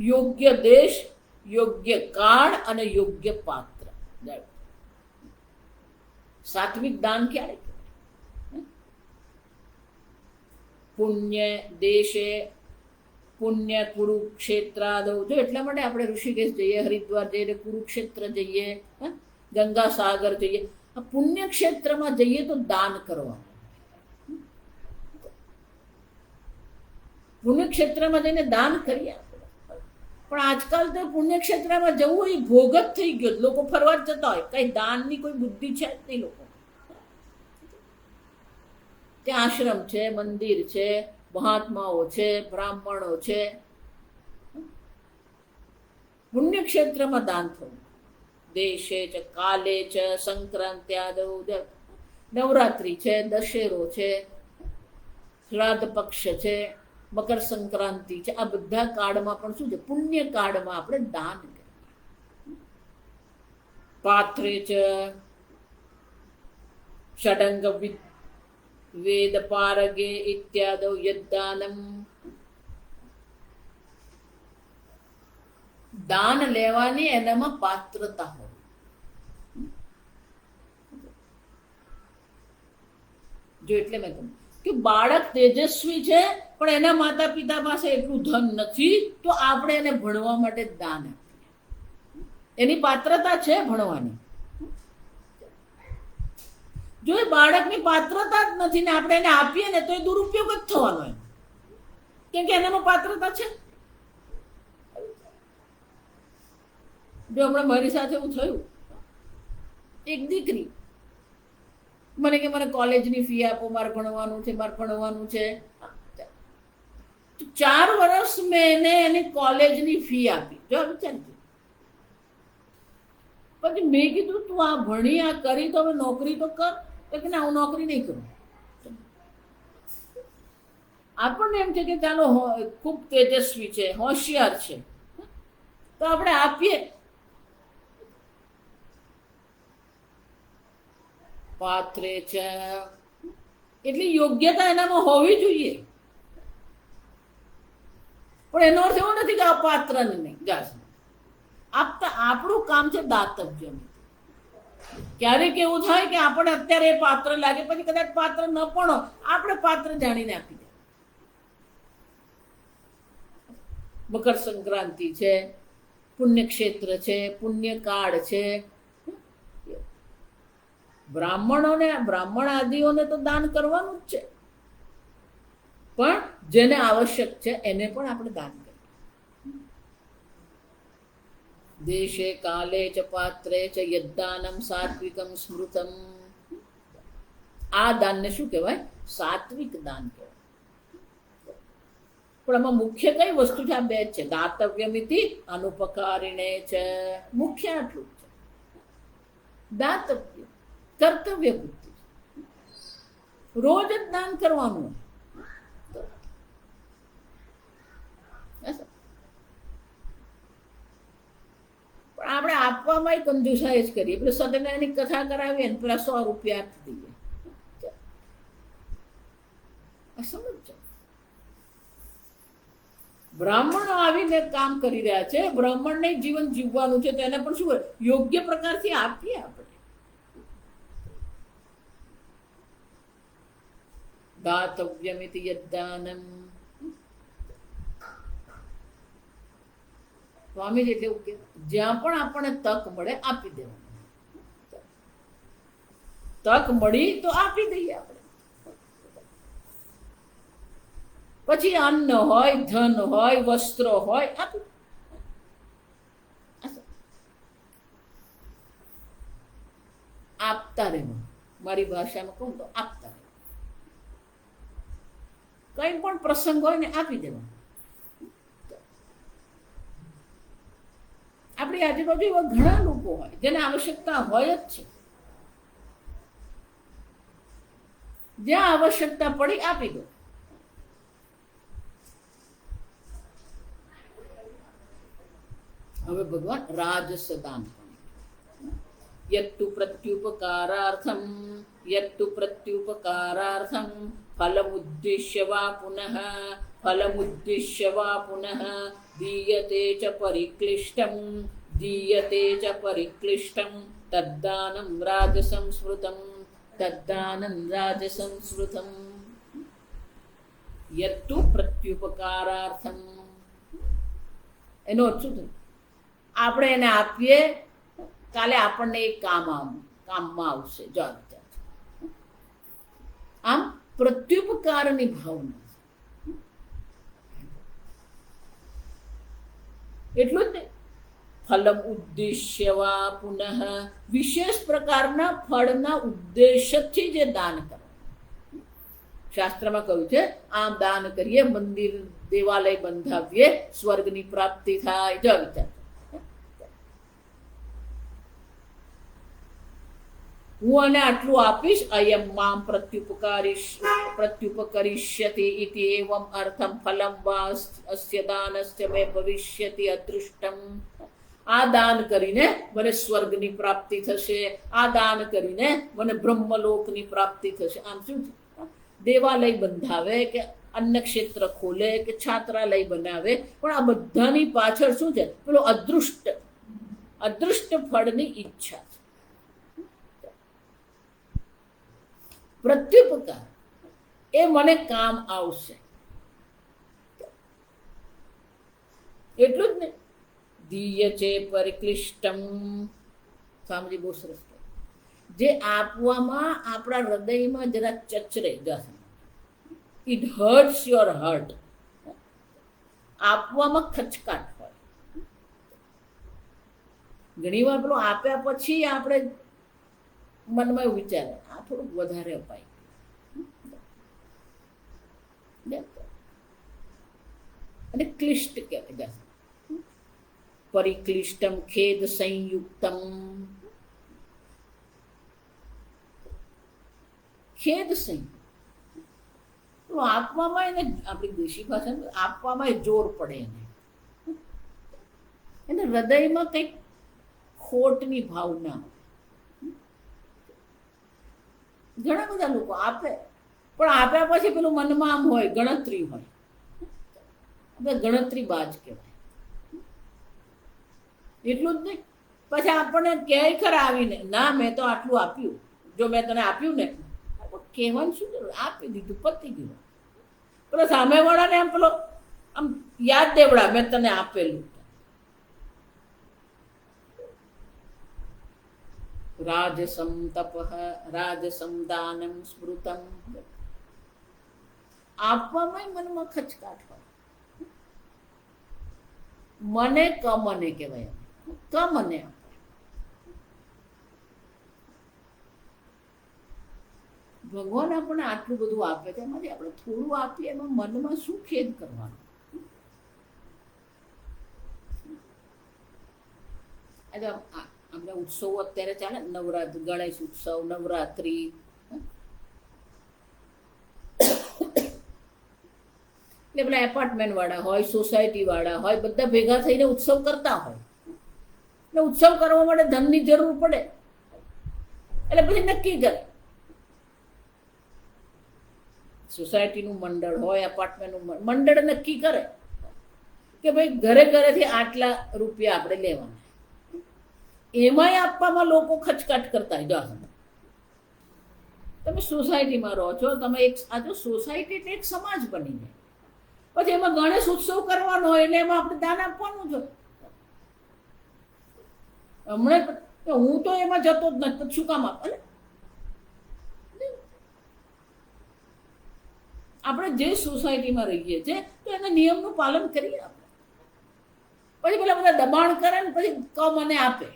યોગ્ય દેશ, યોગ્ય કાળ અને યોગ્ય પાત્ર. સાત્વિક દાન ક્યારે? પુણ્ય દેશે, પુણ્ય કુરુક્ષેત્રાદો. જો એટલા માટે આપણે ઋષિકેશ જઈએ, હરિદ્વાર જઈએ, કુરુક્ષેત્ર જઈએ, ગંગા સાગર જઈએ. પુણ્ય ક્ષેત્રમાં જઈએ તો દાન કરવા. પુણ્યક્ષેત્રમાં જઈને દાન કરીએ આપણે. પણ આજકાલ તો પુણ્યક્ષેત્રમાં જવું એ ભોગ જ થઈ ગયો. લોકો ફરવા જ જતા હોય, કઈ દાનની કોઈ બુદ્ધિ છે જ નહીં લોકો. ત્યાં આશ્રમ છે, મંદિર છે, મહાત્માઓ છે, બ્રાહ્મણો છે. પુણ્યક્ષેત્રમાં દાન થવું. દેશે ચ કાલે ચ સંક્રાંત્યાદૌ, નવરાત્રી છે, દશેરો છે, શ્રાદ્ધ પક્ષ છે, મકર સંક્રાંતિ છે, આ બધા કાળમાં પણ શું છે? પુણ્ય કાળમાં આપણે દાન કરીએ. પાત્રે ચ ષડંગ વેદ પારગે ઇત્યાદૌ યદ્દાનમ. દાન લેવાની એનામાં પાત્રતા હોય. જો એટલે મેં કહ્યું કે બાળક તેજસ્વી છે પણ એના માતા પિતા પાસે એટલું ધન નથી, તો આપણે એને ભણવા માટે દાન આપીએ. એની પાત્રતા છે ભણવાની. જો એ બાળકની પાત્રતા જ નથી ને આપણે એને આપીએ ને તો એ દુરુપયોગ જ થવાનો એમ, કેમ કે એનામાં પાત્રતા છે. જો હમણાં મારી સાથે એવું થયું, એક દીકરી મને કે મારે કોલેજની ફી આપો, મારે ભણવાનું છે, મારે ભણવાનું છે. 4 વર્ષ મેં એને એની કોલેજની ફી આપી. જો વિચારજો. પછી મેં કીધું તું આ ભણી આ કરી તો હવે નોકરી તો કર. તો કે ના, હું નોકરી નહીં કરું. આપણને એમ છે કે ચાલો ખૂબ તેજસ્વી છે, હોશિયાર છે, તો આપણે આપીએ. પાત્રે છે એટલી યોગ્યતા એનામાં હોવી જોઈએ. પણ એનો અર્થ એવો નથી કે આ પાત્ર નહીં. આપતા આપણું કામ છે દાતવ્ય. ક્યારેક એવું થાય કે આપણે અત્યારે એ પાત્ર લાગે, પછી કદાચ પાત્ર ન પણ આપણે પાત્ર જાણીને આપી દે. મકર સંક્રાંતિ છે, પુણ્યક્ષેત્ર છે, પુણ્યકાળ છે. બ્રાહ્મણોને, બ્રાહ્મણ આદિઓને તો દાન કરવાનું જ છે, પણ જેને આવશ્યક છે એને પણ આપણે દાન કરીએ. દેશે કાલે ચ પાત્રે ચ યદ્દાનમ સાત્વિકમ સ્મૃતમ. આ દાનને શું કહેવાય? સાત્વિક દાન કહેવાય. પણ આમાં મુખ્ય કઈ વસ્તુ છે? આ બે જ છે. દાતવ્યમિતિ અનુપકારિણે છે. મુખ્ય આટલું છે. દાતવ્ય કર્તવ્ય બુદ્ધિ. રોજ જ દાન કરવાનું. પણ આપણે આપવામાં કંજુસાઈ જ કરીએ. પેલું સત્યનારાયણની કથા કરાવીએ ને પેલા 100 રૂપિયા આપી દઈએ. સમજ. બ્રાહ્મણો આવીને કામ કરી રહ્યા છે, બ્રાહ્મણને જીવન જીવવાનું છે, તો એને પણ શું યોગ્ય પ્રકારથી આપીએ આપણે. દાતવ્યમિતિ યદ્દાનમ. સ્વામીજી એટલે એવું કે જ્યાં પણ આપણને તક મળે આપી દેવાનું. તક મળી તો આપી દઈએ આપણે. પછી અન્ન હોય, ધન હોય, વસ્ત્ર હોય, આપી. આપતા રહેવું. મારી ભાષામાં કહું તો આપતા રહેવું. કઈ પણ પ્રસંગ હોય ને આપી દેવાનું. આપણી આજુબાજુ એવા ઘણા લોકો હોય જેને આવશ્યકતા હોય જ છે. જ્યાં આવશ્યકતા પડી આપી દો. હવે ભગવાન રાજસ દાન. યત્તુ પ્રત્યુપકારાર્થમ ફલમુદ્દિશ્ય વા પુનઃ દીયતે ચ પરિક્લિષ્ટમ તદ્દાનમ રાજસં સ્મૃતમ. યત્તુ પ્રત્યુપકારાર્થમ. એનો અર્થ શું થયું? આપણે એને આપીએ, કાલે આપણને એ કામમાં આવશે. આમ પ્રત્યુપકારની ભાવના. એટલું જ નહીં, ફલમ ઉદ્દેશ્ય વા પુનઃ, વિશેષ પ્રકારના ફળના ઉદ્દેશથી જે દાન કરે. શાસ્ત્રમાં કહ્યું છે આમ દાન કરીએ, મંદિર દેવાલય બંધાવીએ, સ્વર્ગની પ્રાપ્તિ થાય. જો વિચાર, હું આને આટલું આપીશ, અયમ મામ પ્રત્યુપકરિષ્યતિ ઇતિ એવમ અર્થમ ફલમ વા અસ્ય દાનસ્ય મે ભવિષ્યતિ અદૃષ્ટમ. આ દાન કરીને મને સ્વર્ગની પ્રાપ્તિ થશે, આ દાન કરીને મને બ્રહ્મલોકની પ્રાપ્તિ થશે. આમ શું છે, દેવાલય બંધાવે કે અન્ન ક્ષેત્ર ખોલે કે છાત્રાલય બનાવે, પણ આ બધાની પાછળ શું છે, પેલો અદૃષ્ટ ફળની ઈચ્છા છે. પ્રત્યુપકાર એ મને કામ આવશે એટલું જ ને. ધીય છે પરિક્લિષ્ટમ, સામજી બહુ સરસ, જે આપવામાં આપણા હૃદયમાં જરા ચચરે જશે. It hertz your hurt. આપવામાં ખચકાટ હોય. ઘણી વાર પેલું આપ્યા પછી આપણે મનમાં એવું વિચારે આ થોડુંક વધારે અપાય. અને ક્લિષ્ટ કહેવાય, પરિક્લિષ્ટમ ખેદ સંયુક્તમ. ખેદ સંયુક્ત આપવામાં એને, આપણી દેશી ભાષામાં આપવામાં જોર પડે એને હૃદયમાં કંઈક ખોટની ભાવના. ઘણા બધા લોકો આપે, પણ આપ્યા પછી પેલું મનમાં આમ હોય, ગણતરી હોય. ગણતરી બાજ કહેવાય. એટલું જ નહીં, પછી આપણને ક્યાંય ખરા આવીને, ના મેં તો આટલું આપ્યું, જો મેં તને આપ્યું ને, કહેવાનું શું જરૂર, આપી દીધું, પતી ગયું. પેલો સામેવાળાને આમ પેલો આમ યાદ દેવડા, મેં તને આપેલું. રાજસમ તપઃ રાજસમ દાનમ સ્મૃતમ. આપવામાં મનમાં ખચકાટ હોય. મને કમને કહેવાય, કમને આપે. ભગવાન આપણને આટલું બધું આપે છે, એમાંથી આપણે થોડું આપીએ, એમાં મનમાં શું ખેદ કરવાનું. આપણે ઉત્સવો અત્યારે ચાલે, નવરાત્રિ, ગણેશ ઉત્સવ, નવરાત્રિ. એટલે પેલા એપાર્ટમેન્ટ વાળા હોય, સોસાયટી વાળા હોય, બધા ભેગા થઈને ઉત્સવ કરતા હોય. એટલે ઉત્સવ કરવા માટે ધનની જરૂર પડે, એટલે પછી નક્કી કરે. સોસાયટીનું મંડળ હોય, એપાર્ટમેન્ટનું મંડળ નક્કી કરે કે ભાઈ ઘરે ઘરેથી આટલા રૂપિયા આપણે લેવાના. એમાંય આપવામાં લોકો ખચકાટ કરતા હોય. તમે સોસાયટીમાં રહો છો, તમે એક આ જો સોસાયટી એટલે એક સમાજ બની જાય. પછી એમાં ગણેશ ઉત્સવ કરવાનો હોય એટલે એમાં આપણે દાન આપવાનું છે. હમણાં હું તો એમાં જતો જ નથી, શું કામ આપે. આપણે જે સોસાયટીમાં રહીએ છીએ તો એના નિયમનું પાલન કરીએ આપણે. પછી પેલા બધા દબાણ કરે ને પછી મને આપે.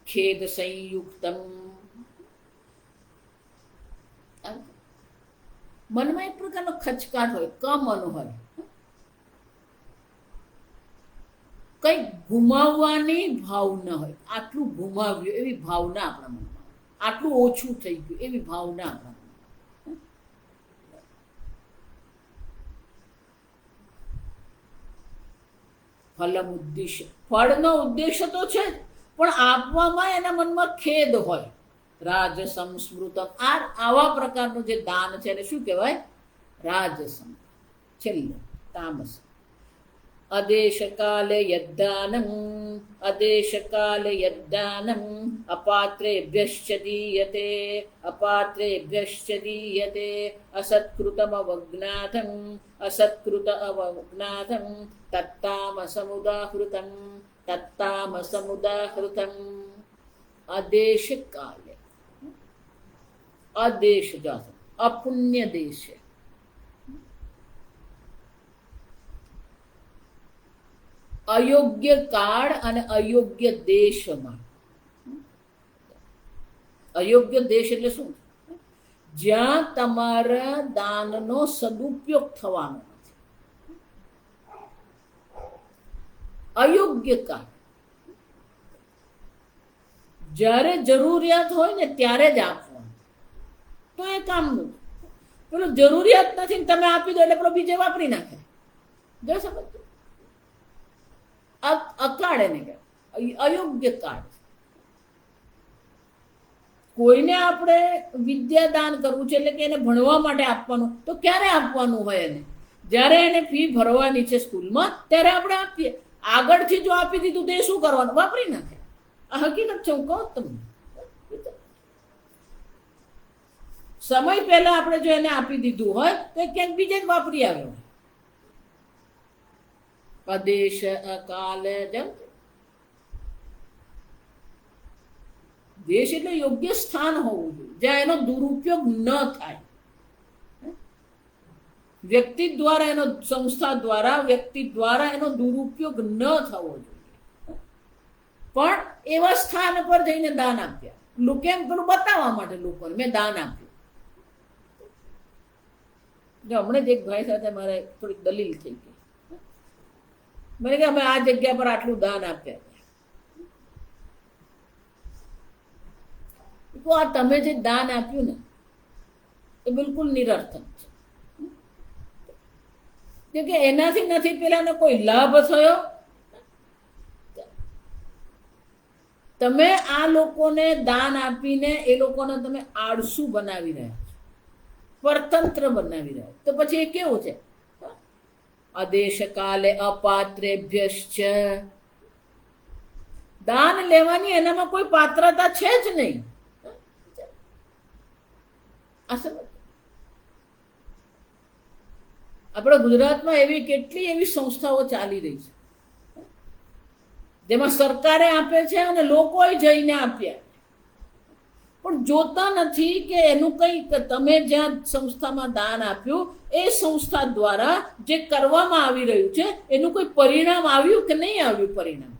ખેદ સંયુક્તમ. મનમાં એક પ્રકારનો ખચકાટ હોય, કમન હોય, કઈ ગુમાવવાની ભાવના હોય. આટલું ગુમાવ્યું એવી ભાવના આપણા મનમાં, આટલું ઓછું થઈ ગયું એવી ભાવના આપણા મનમાં. ફલમ ઉદ્દેશ્ય, ફળનો ઉદ્દેશ્ય તો છે, પણ આપવામાં એના મનમાં ખેદ હોય. રાજસમ સ્મૃતમ. આવા પ્રકારનું જે દાન છે એને શું કહેવાય? રાજસમ. છેલ્લે તામસ. અદેશકાલે યદ્દાનમ અપાત્રેભ્યશ્ચ દીયતે અસત્કૃતમ અવજ્ઞાતમ તત્તામસમુદાહૃતમ. અદેશકાલે, અદેશ જાત, અપુણ્ય દેશ. અયોગ્ય કાળ અને અયોગ્ય દેશમાં. અયોગ્ય દેશ એટલે શું? જ્યાં તમારા દાનનો સદુપયોગ થવાનો નથી. અયોગ્ય કાળ, જ્યારે જરૂરિયાત હોય ને ત્યારે જ આપવાનું, તો એ કામનું. પેલું જરૂરિયાત નથી ને તમે આપી દો એટલે પેલો બીજે વાપરી નાખે. જો સમજ, અકાળ એને કહેવાય, અયોગ્ય કાળ. કોઈને આપણે વિદ્યાદાન કરવું છે એટલે કે એને ભણવા માટે આપવાનું, તો ક્યારે આપવાનું હોય એને? જ્યારે એને ફી ભરવાની છે સ્કૂલમાં ત્યારે આપણે આપીએ. આગળથી જો આપી દીધું તો એ શું કરવાનું? વાપરી નાખે. આ હકીકત છે, હું કહું તમને. સમય પહેલા આપણે જો એને આપી દીધું હોય તો એ ક્યાંક બીજે જ વાપરી આવ્યો. આદેશ કાલે જેમ દેશ એટલે યોગ્ય સ્થાન હોવું જોઈએ જ્યાં એનો દુરુપયોગ ન થાય. વ્યક્તિ દ્વારા એનો, સંસ્થા દ્વારા, વ્યક્તિ દ્વારા એનો દુરુપયોગ ન થવો જોઈએ. પણ એવા સ્થાન પર જઈને દાન આપ્યા, કેમ? પેલું બતાવવા માટે લોકોને મેં દાન આપ્યું. જો હમણાં જ એક ભાઈ સાથે મારે થોડીક દલીલ થઈ ગઈ. મને કે અમે આ જગ્યા પર આટલું દાન આપ્યા. આ તમે જે દાન આપ્યું ને એ બિલકુલ નિરર્થક છે, કે એનાથી નથી પેલાને કોઈ લાભ થયો. તમે આ લોકોને દાન આપીને એ લોકોને તમે આળસુ બનાવી રહ્યા છો, પરતંત્ર બનાવી રહ્યા. તો પછી એ કેવું છે? આદેશ કાલે અપાત્રેભ્યશ્ચ. દાન લેવાની એનામાં કોઈ પાત્રતા છે જ નહીં. આપણા ગુજરાતમાં એવી કેટલી એવી સંસ્થાઓ ચાલી રહી છે જેમાં સરકારે આપે છે અને લોકોએ જઈને આપ્યા, પણ જોતા નથી કે એનું કંઈ, તમે જ્યાં સંસ્થામાં દાન આપ્યું એ સંસ્થા દ્વારા જે કરવામાં આવી રહ્યું છે એનું કોઈ પરિણામ આવ્યું કે નહીં આવ્યું? પરિણામ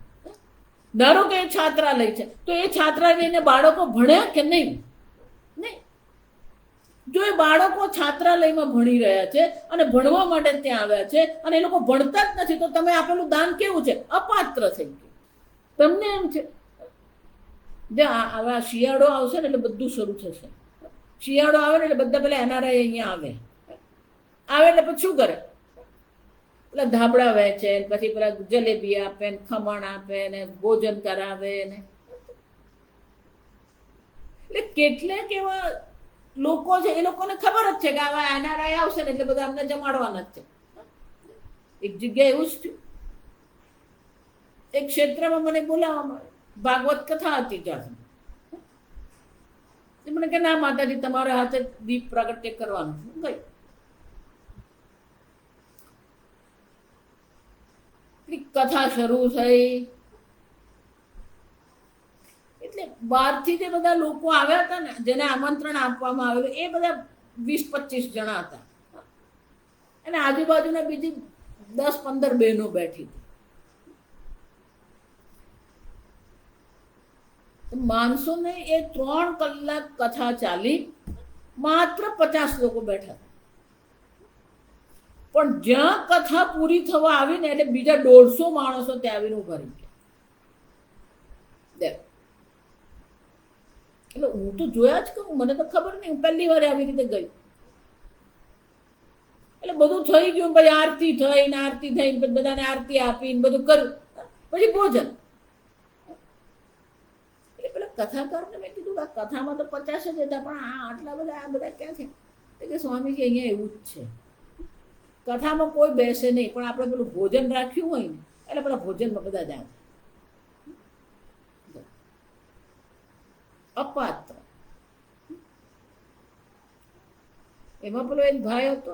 ધારો કે એ છાત્રાલય છે તો એ છાત્રાલયને બાળકો ભણ્યા કે નહીં? નહીં. જો એ બાળકો છાત્રાલયમાં ભણી રહ્યા છે અને ભણવા માટે ત્યાં આવ્યા છે અને એ લોકો ભણતા જ નથી, તો તમે આપેલું દાન કેવું છે? અપાત્ર થઈ ગયું. તમને એમ છે જે હવે શિયાળો આવશે ને એટલે બધું શરૂ થશે. શિયાળો આવે ને એટલે બધા પેલા એનઆરઆઈ અહીંયા આવે એટલે પછી શું કરે? પેલા ધાબળા વેચે, પછી પેલા જલેબી આપે ને, ખમણ આપે ને, ભોજન કરાવે ને. એટલે કેટલાક એવા લોકો છે, એ લોકોને ખબર જ છે કે આવા એનઆરઆઈ આવશે ને એટલે બધા અમને જમાડવાના જ છે. એક જગ્યાએ એવું જ થયું. એક ક્ષેત્રમાં મને બોલાવવામાં આવે, ભાગવત કથા હતી ત્યાં. મને કે ના માતાજી તમારા હાથે દીપ પ્રાગટ્ય કરવાનું. ગઈ કથા શરૂ થઈ એટલે બહારથી જે બધા લોકો આવ્યા હતા ને, જેને આમંત્રણ આપવામાં આવેલું, એ બધા 20-25 જણા હતા અને આજુબાજુના બીજી 10-15 બહેનો બેઠી હતી. માણસો ને એ 3 કલાક કથા ચાલી, માત્ર 50 લોકો બેઠા. પણ જ્યાં કથા પૂરી થવા આવી ને એટલે બીજા 150 માણસો ત્યાં આવીને ઉભા રહી ગયા. એટલે હું તો જોયા જ કરું, મને તો ખબર નહીં, હું પહેલી વાર આવી રીતે ગઈ. એટલે બધું થઈ ગયું, પછી આરતી થઈને બધાને આરતી આપીને બધું કર્યું, પછી ભોજન. કથાકારને મેં કીધું આ કથામાં તો 50 જ હતા, પણ આટલા બધા આ બધા ક્યાં છે? કે સ્વામીજી અહીંયા એવું જ છે, કથામાં કોઈ બેસે નહીં, પણ આપણે પેલું ભોજન રાખ્યું હોય ને એટલે પેલા ભોજનમાં બધા જ આવે. અપાત્ર. એમાં પેલો એક ભાઈ હતો,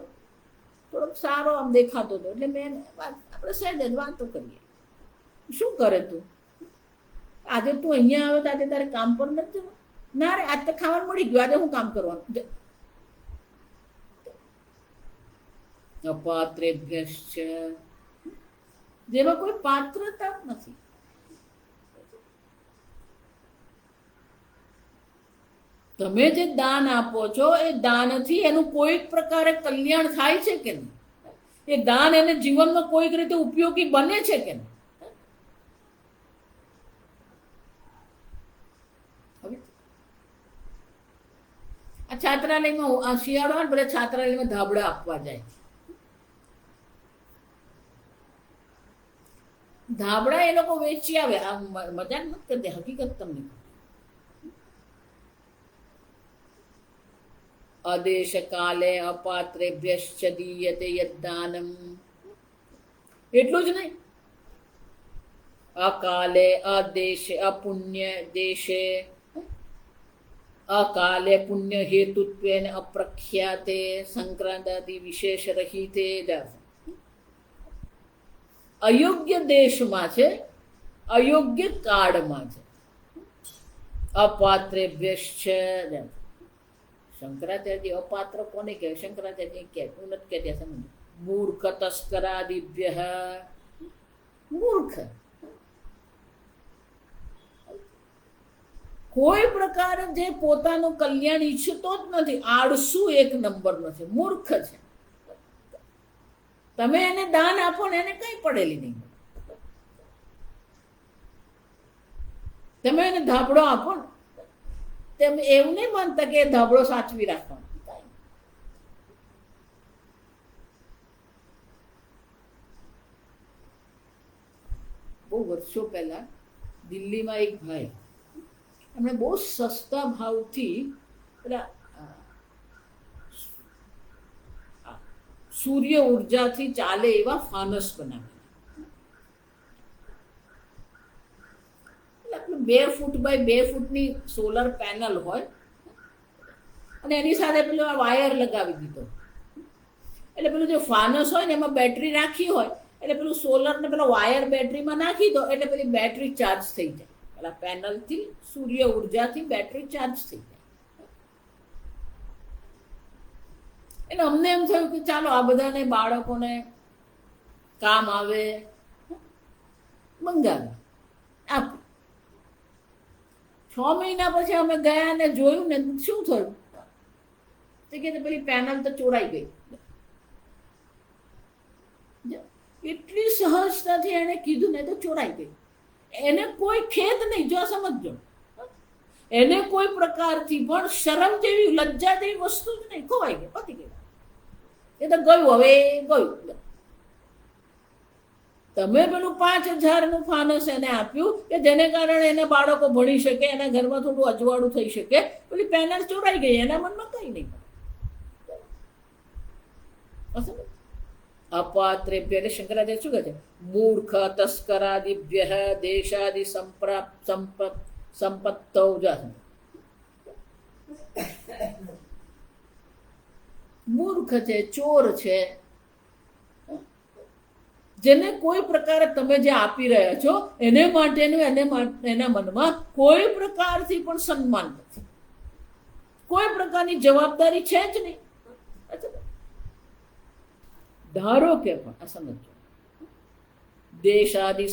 થોડોક સારો આમ દેખાતો હતો, એટલે મેં આપણે સહેજ જ વાતો કરીએ. શું કરે તું? આજે તું અહીંયા આવે તો આજે તારે કામ પર નથી જવું? ના રે, આજ તો ખાવાનું મળી ગયું, આજે હું કામ કરવાનું? અપાત્રેભ્યશ્ચ. જેમાં કોઈ પાત્રતા નથી. તમે જે દાન આપો છો એ દાનથી એનું કોઈક પ્રકારે કલ્યાણ થાય છે કે નહીં? એ દાન એને જીવનમાં કોઈક રીતે ઉપયોગી બને છે કે નહીં? આ છાત્રાલયમાં આ શિયાળો હોય ને બધા છાત્રાલયમાં ધાબળા આપવા જાય. ધાબળા એ લોકો વેચી આવે. આ મજાક નથી કરતી, હકીકત તમને. આદેશ કાલે અપાત્રેભ્યશ્ચ દીયતે યદ્દાનમ. એટલું જ નહીં, અકાલે અદેશે અપુણ્ય દેશે અકાલે પુણ્ય હેતુત્વેન અપ્રખ્યાતે સંક્રાંતાદિ વિશેષ રહિતે. અયોગ્ય દેશમાં છે, અયોગ્ય કાળમાં છે. અપાત્રેભ્યશ્ચ. શંકરાચાર્ય અપાત્ર કોને કહે? શંકરાચાર્ય કહે, હું નથી કહેતી, સમજ. મૂર્ખ તસ્કરાદિભ્ય. મૂર્ખ કોઈ પ્રકારે જે પોતાનું કલ્યાણ ઈચ્છતો જ નથી, આળસુ એક નંબર નથી, મૂર્ખ છે. તમે એને દાન આપો ને એને કઈ પડેલી નહીં. તમે એને ધાબળો આપો ને, તેમ એવું નહીં માનતા કે ધાબળો સાચવી રાખવાનો. બહુ વર્ષો પહેલા દિલ્હીમાં એક ભાઈ, એમણે બહુ સસ્તા ભાવથી પેલા સૂર્ય ઉર્જાથી ચાલે એવા ફાનસ બનાવ્યા. 2 ફૂટ બાય 2 ફૂટની સોલર પેનલ હોય અને એની સાથે પેલો વાયર લગાવી દીધો. એટલે પેલું જે ફાનસ હોય ને એમાં બેટરી રાખી હોય, એટલે પેલું સોલર ને પેલો વાયર બેટરીમાં નાખી દો એટલે પેલી બેટરી ચાર્જ થઈ જાય. પેલા પેનલથી સૂર્ય ઉર્જાથી બેટરી ચાર્જ થઈ જાય. એટલે અમને એમ થયું કે ચાલો આ બધાને બાળકોને કામ આવે, મંગાવે આપે. 6 મહિના પછી અમે ગયા ને જોયું ને શું થયું, તો કે પેલી પેનલ તો ચોરાઈ ગઈ. એટલી સહજતાથી એને કીધું ને તો ચોરાઈ ગઈ. એને કોઈ ખેદ નહીં, જો સમજો, એને કોઈ પ્રકારથી પણ શરમ જેવી લજ્જા જેવી વસ્તુ જ નહીં. ખોવાઈ ગઈ, પતી ગઈ. એ તો ગયું, હવે ગયું. તમે પેલું 5000નું ફાનસ એને આપ્યું કે જેને કારણે એને બાળકો ભણી શકે, એના ઘરમાં થોડું અજવાળું થઈ શકે, પેલી પેનલ ચોરાઈ ગઈ, એના મનમાં કઈ નહીં. અપાત્રેભ્ય એટલે શંકરાચાર્ય શું કહે છે? મૂર્ખ તસ્કરાદિભ્ય દેશાદિ સંપત્તૌ. મૂર્ખ છે, ચોર છે, જેને કોઈ પ્રકારે તમે જે આપી રહ્યા છો એને માટેનું એના મનમાં કોઈ પ્રકારથી પણ સન્માન નથી, કોઈ પ્રકારની જવાબદારી છે જ નહીં. ધારો કે પણ આ સમજો, દેશાદિ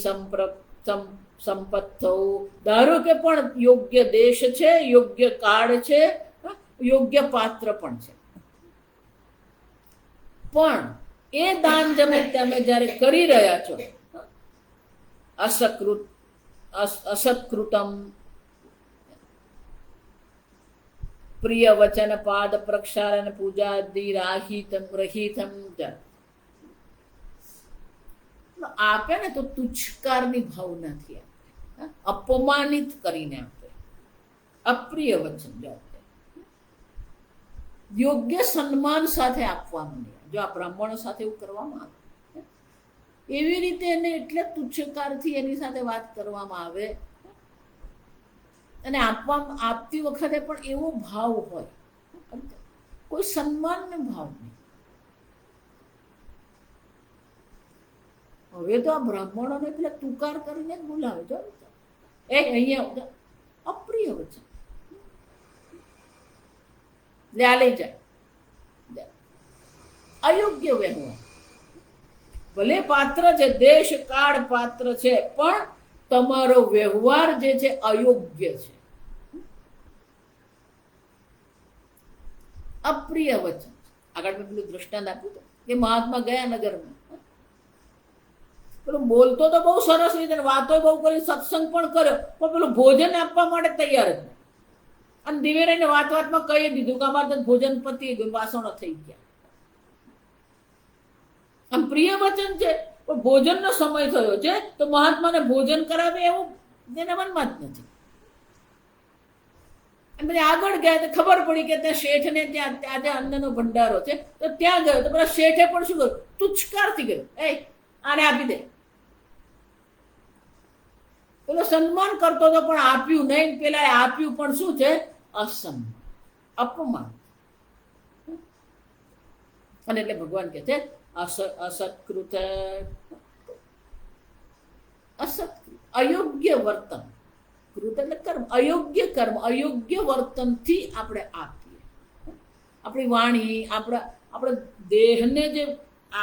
સંપત્તૌ, ધારો કે પણ યોગ્ય દેશ છે, યોગ્ય કાળ છે, યોગ્ય પાત્ર પણ છે, પણ એ દાન તમે જ્યારે કરી રહ્યા છો, અસત્કૃતમ પ્રિય વચન પાદ પ્રક્ષાલન પૂજાદિ રહિતમ. આપે ને તો તુચ્છકારની ભાવનાથી આપે, અપમાનિત કરીને આપે, અપ્રિય વચન આપે, યોગ્ય સન્માન સાથે આપવાનું નહીં. જો આ બ્રાહ્મણો સાથે એવું કરવામાં આવે, એવી રીતે એને એટલે તુચ્છકારથી એની સાથે વાત કરવામાં આવે, અને આપતી વખતે પણ એવો ભાવ હોય, કોઈ સન્માનનો ભાવ નહીં. હવે તો આ બ્રાહ્મણોને પેલા તુકાર કરીને જ બોલાવે છો, એ અહીંયા અપ્રિય વચન લે લઈ જાય, અયોગ્ય વ્યવહાર. ભલે પાત્ર છે, દેશ કાળ પાત્ર છે, પણ તમારો વ્યવહાર જે છે અયોગ્ય છે, અપ્રિય વચન. આગળ મેં પેલું દ્રષ્ટાંત આપ્યું હતું કે મહાત્મા ગયા નગરમાં, પેલું બોલતો તો બહુ સરસ રીતે, વાતો બહુ કરી, સત્સંગ પણ કર્યો, પણ પેલું ભોજન આપવા માટે તૈયાર જ નહીં. અને ધીમે રહીને વાત વાતમાં કહી દીધું કે અમારે તો ભોજન પતી ગયું, વાસણો થઈ ગયા. આમ પ્રિય વચન છે, પણ ભોજનનો સમય થયો છે તો મહાત્માને ભોજન કરાવે એવું તેના મનમાં જ નથી. અને પછી આગળ ગયા તો ખબર પડી કે ત્યાં શેઠને ત્યાં અન્નનો ભંડારો છે, તો ત્યાં ગયો તો પેલા શેઠે પણ શું કર્યું, તુચ્છકારથી ગયો, આને આપી દે. પેલો સન્માન કરતો હતો પણ આપ્યું નહીં, પેલા આપ્યું પણ શું છે, અસન્માન, અપમાન. અને એટલે ભગવાન કહે છે અસત્કૃત, અયોગ્ય વર્તન, કૃત એટલે કર્મ, અયોગ્ય કર્મ, અયોગ્ય વર્તનથી આપણે આપીએ. આપણી વાણી, આપણા દેહને જે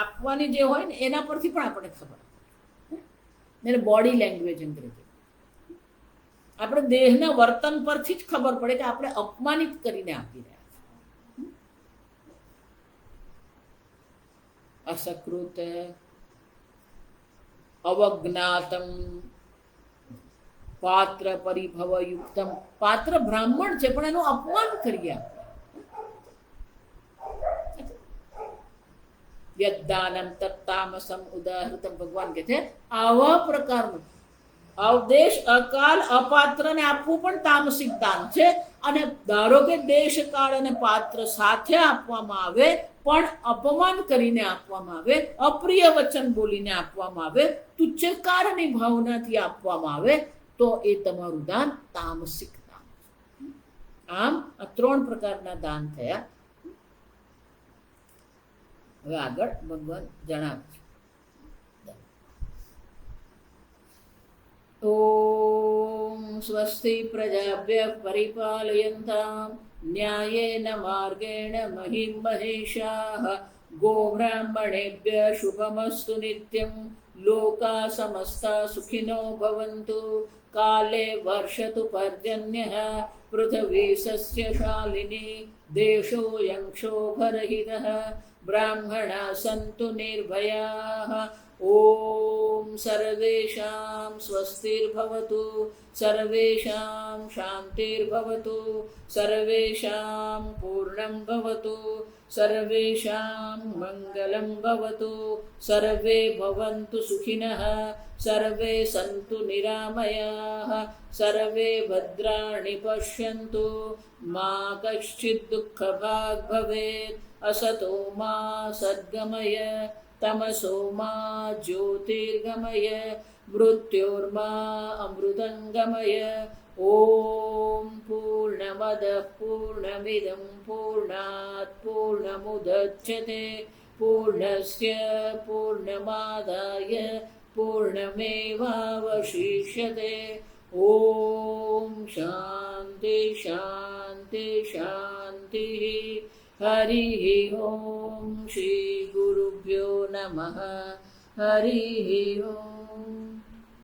આપવાની જે હોય ને એના પરથી પણ આપણને ખબર, એને બોડી લેંગ્વેજ અંગ્રેજી, આપણે દેહના વર્તન પરથી જ ખબર પડે કે આપણે અપમાનિત કરીને આપી રહ્યા. અસકૃત, અવજ્ઞાતમ, પાત્ર પરિભવ યુક્તમ. પાત્ર બ્રાહ્મણ છે પણ એનું અપમાન કરીએ આપણે. યદ્દાનમ તત્તામસમ ઉદાહૃતમ. ભગવાન કહે છે આવા પ્રકારનું અવદેશ, અકાલ, અપાત્રને આપવું પણ તામસિક દાન છે. અને ધારો કે દેશ, કાળ અને પાત્ર સાથે આપવામાં આવે પણ અપમાન કરીને આપવામાં આવે, અપ્રિય વચન બોલીને આપવામાં આવે, તુચ્છકારની ભાવનાથી આપવામાં આવે, તો એ તમારું દાન તામસિક દાન. આમ આ 3 પ્રકારના દાન થયા. હવે આગળ ભગવાન જણાવે છે. ઓમ સ્વસ્તિ પ્રજાભ્યઃ પરિપાલયન્તામ ન્યાયેન માર્ગેણ મહિં મહેશાઃ ગોબ્રાહ્મણેભ્યઃ શુભમસ્તુ નિત્યં લોકા સમસ્તા સુખિનો ભવन्तુ કાલે વર્ષતુ પર્જન્યઃ પૃથ્વી સસ્યશાલિની દેશોऽયં ક્ષોભરહિતઃ બ્રાહ્મણા સन्तુ નિર્ભયાઃ ઓમ સર્વેષાં સ્વસ્તિર્ભવતુ સર્વેષાં શાંતિર્ભવતુ સર્વેષાં પૂર્ણં ભવતુ સર્વેષાં મંગલં ભવતુ સર્વે ભવन्तુ સુખિનઃ સર્વે સन्तુ નિરામયાઃ સર્વે ભદ્રાણિ પશ્યन्तુ મા કશ્ચિદ દુઃખભાગ ભવેत् અસતો મા સદ્ગમય તમસો મા જ્યોતિર્ગમય મૃત્યોર્મા અમૃતંગમય. ઓમ પૂર્ણમદ પૂર્ણમિદં પૂર્ણાત પૂર્ણમુદચ્યતે પૂર્ણસ્ય પૂર્ણમાદાય પૂર્ણમેવાવશિષ્યતે. ઓમ શાંતિ શાંતિ શાંતિ. હરિ ઓમ શ્રી ગુરુભ્યો નમઃ. હરિ ઓમ.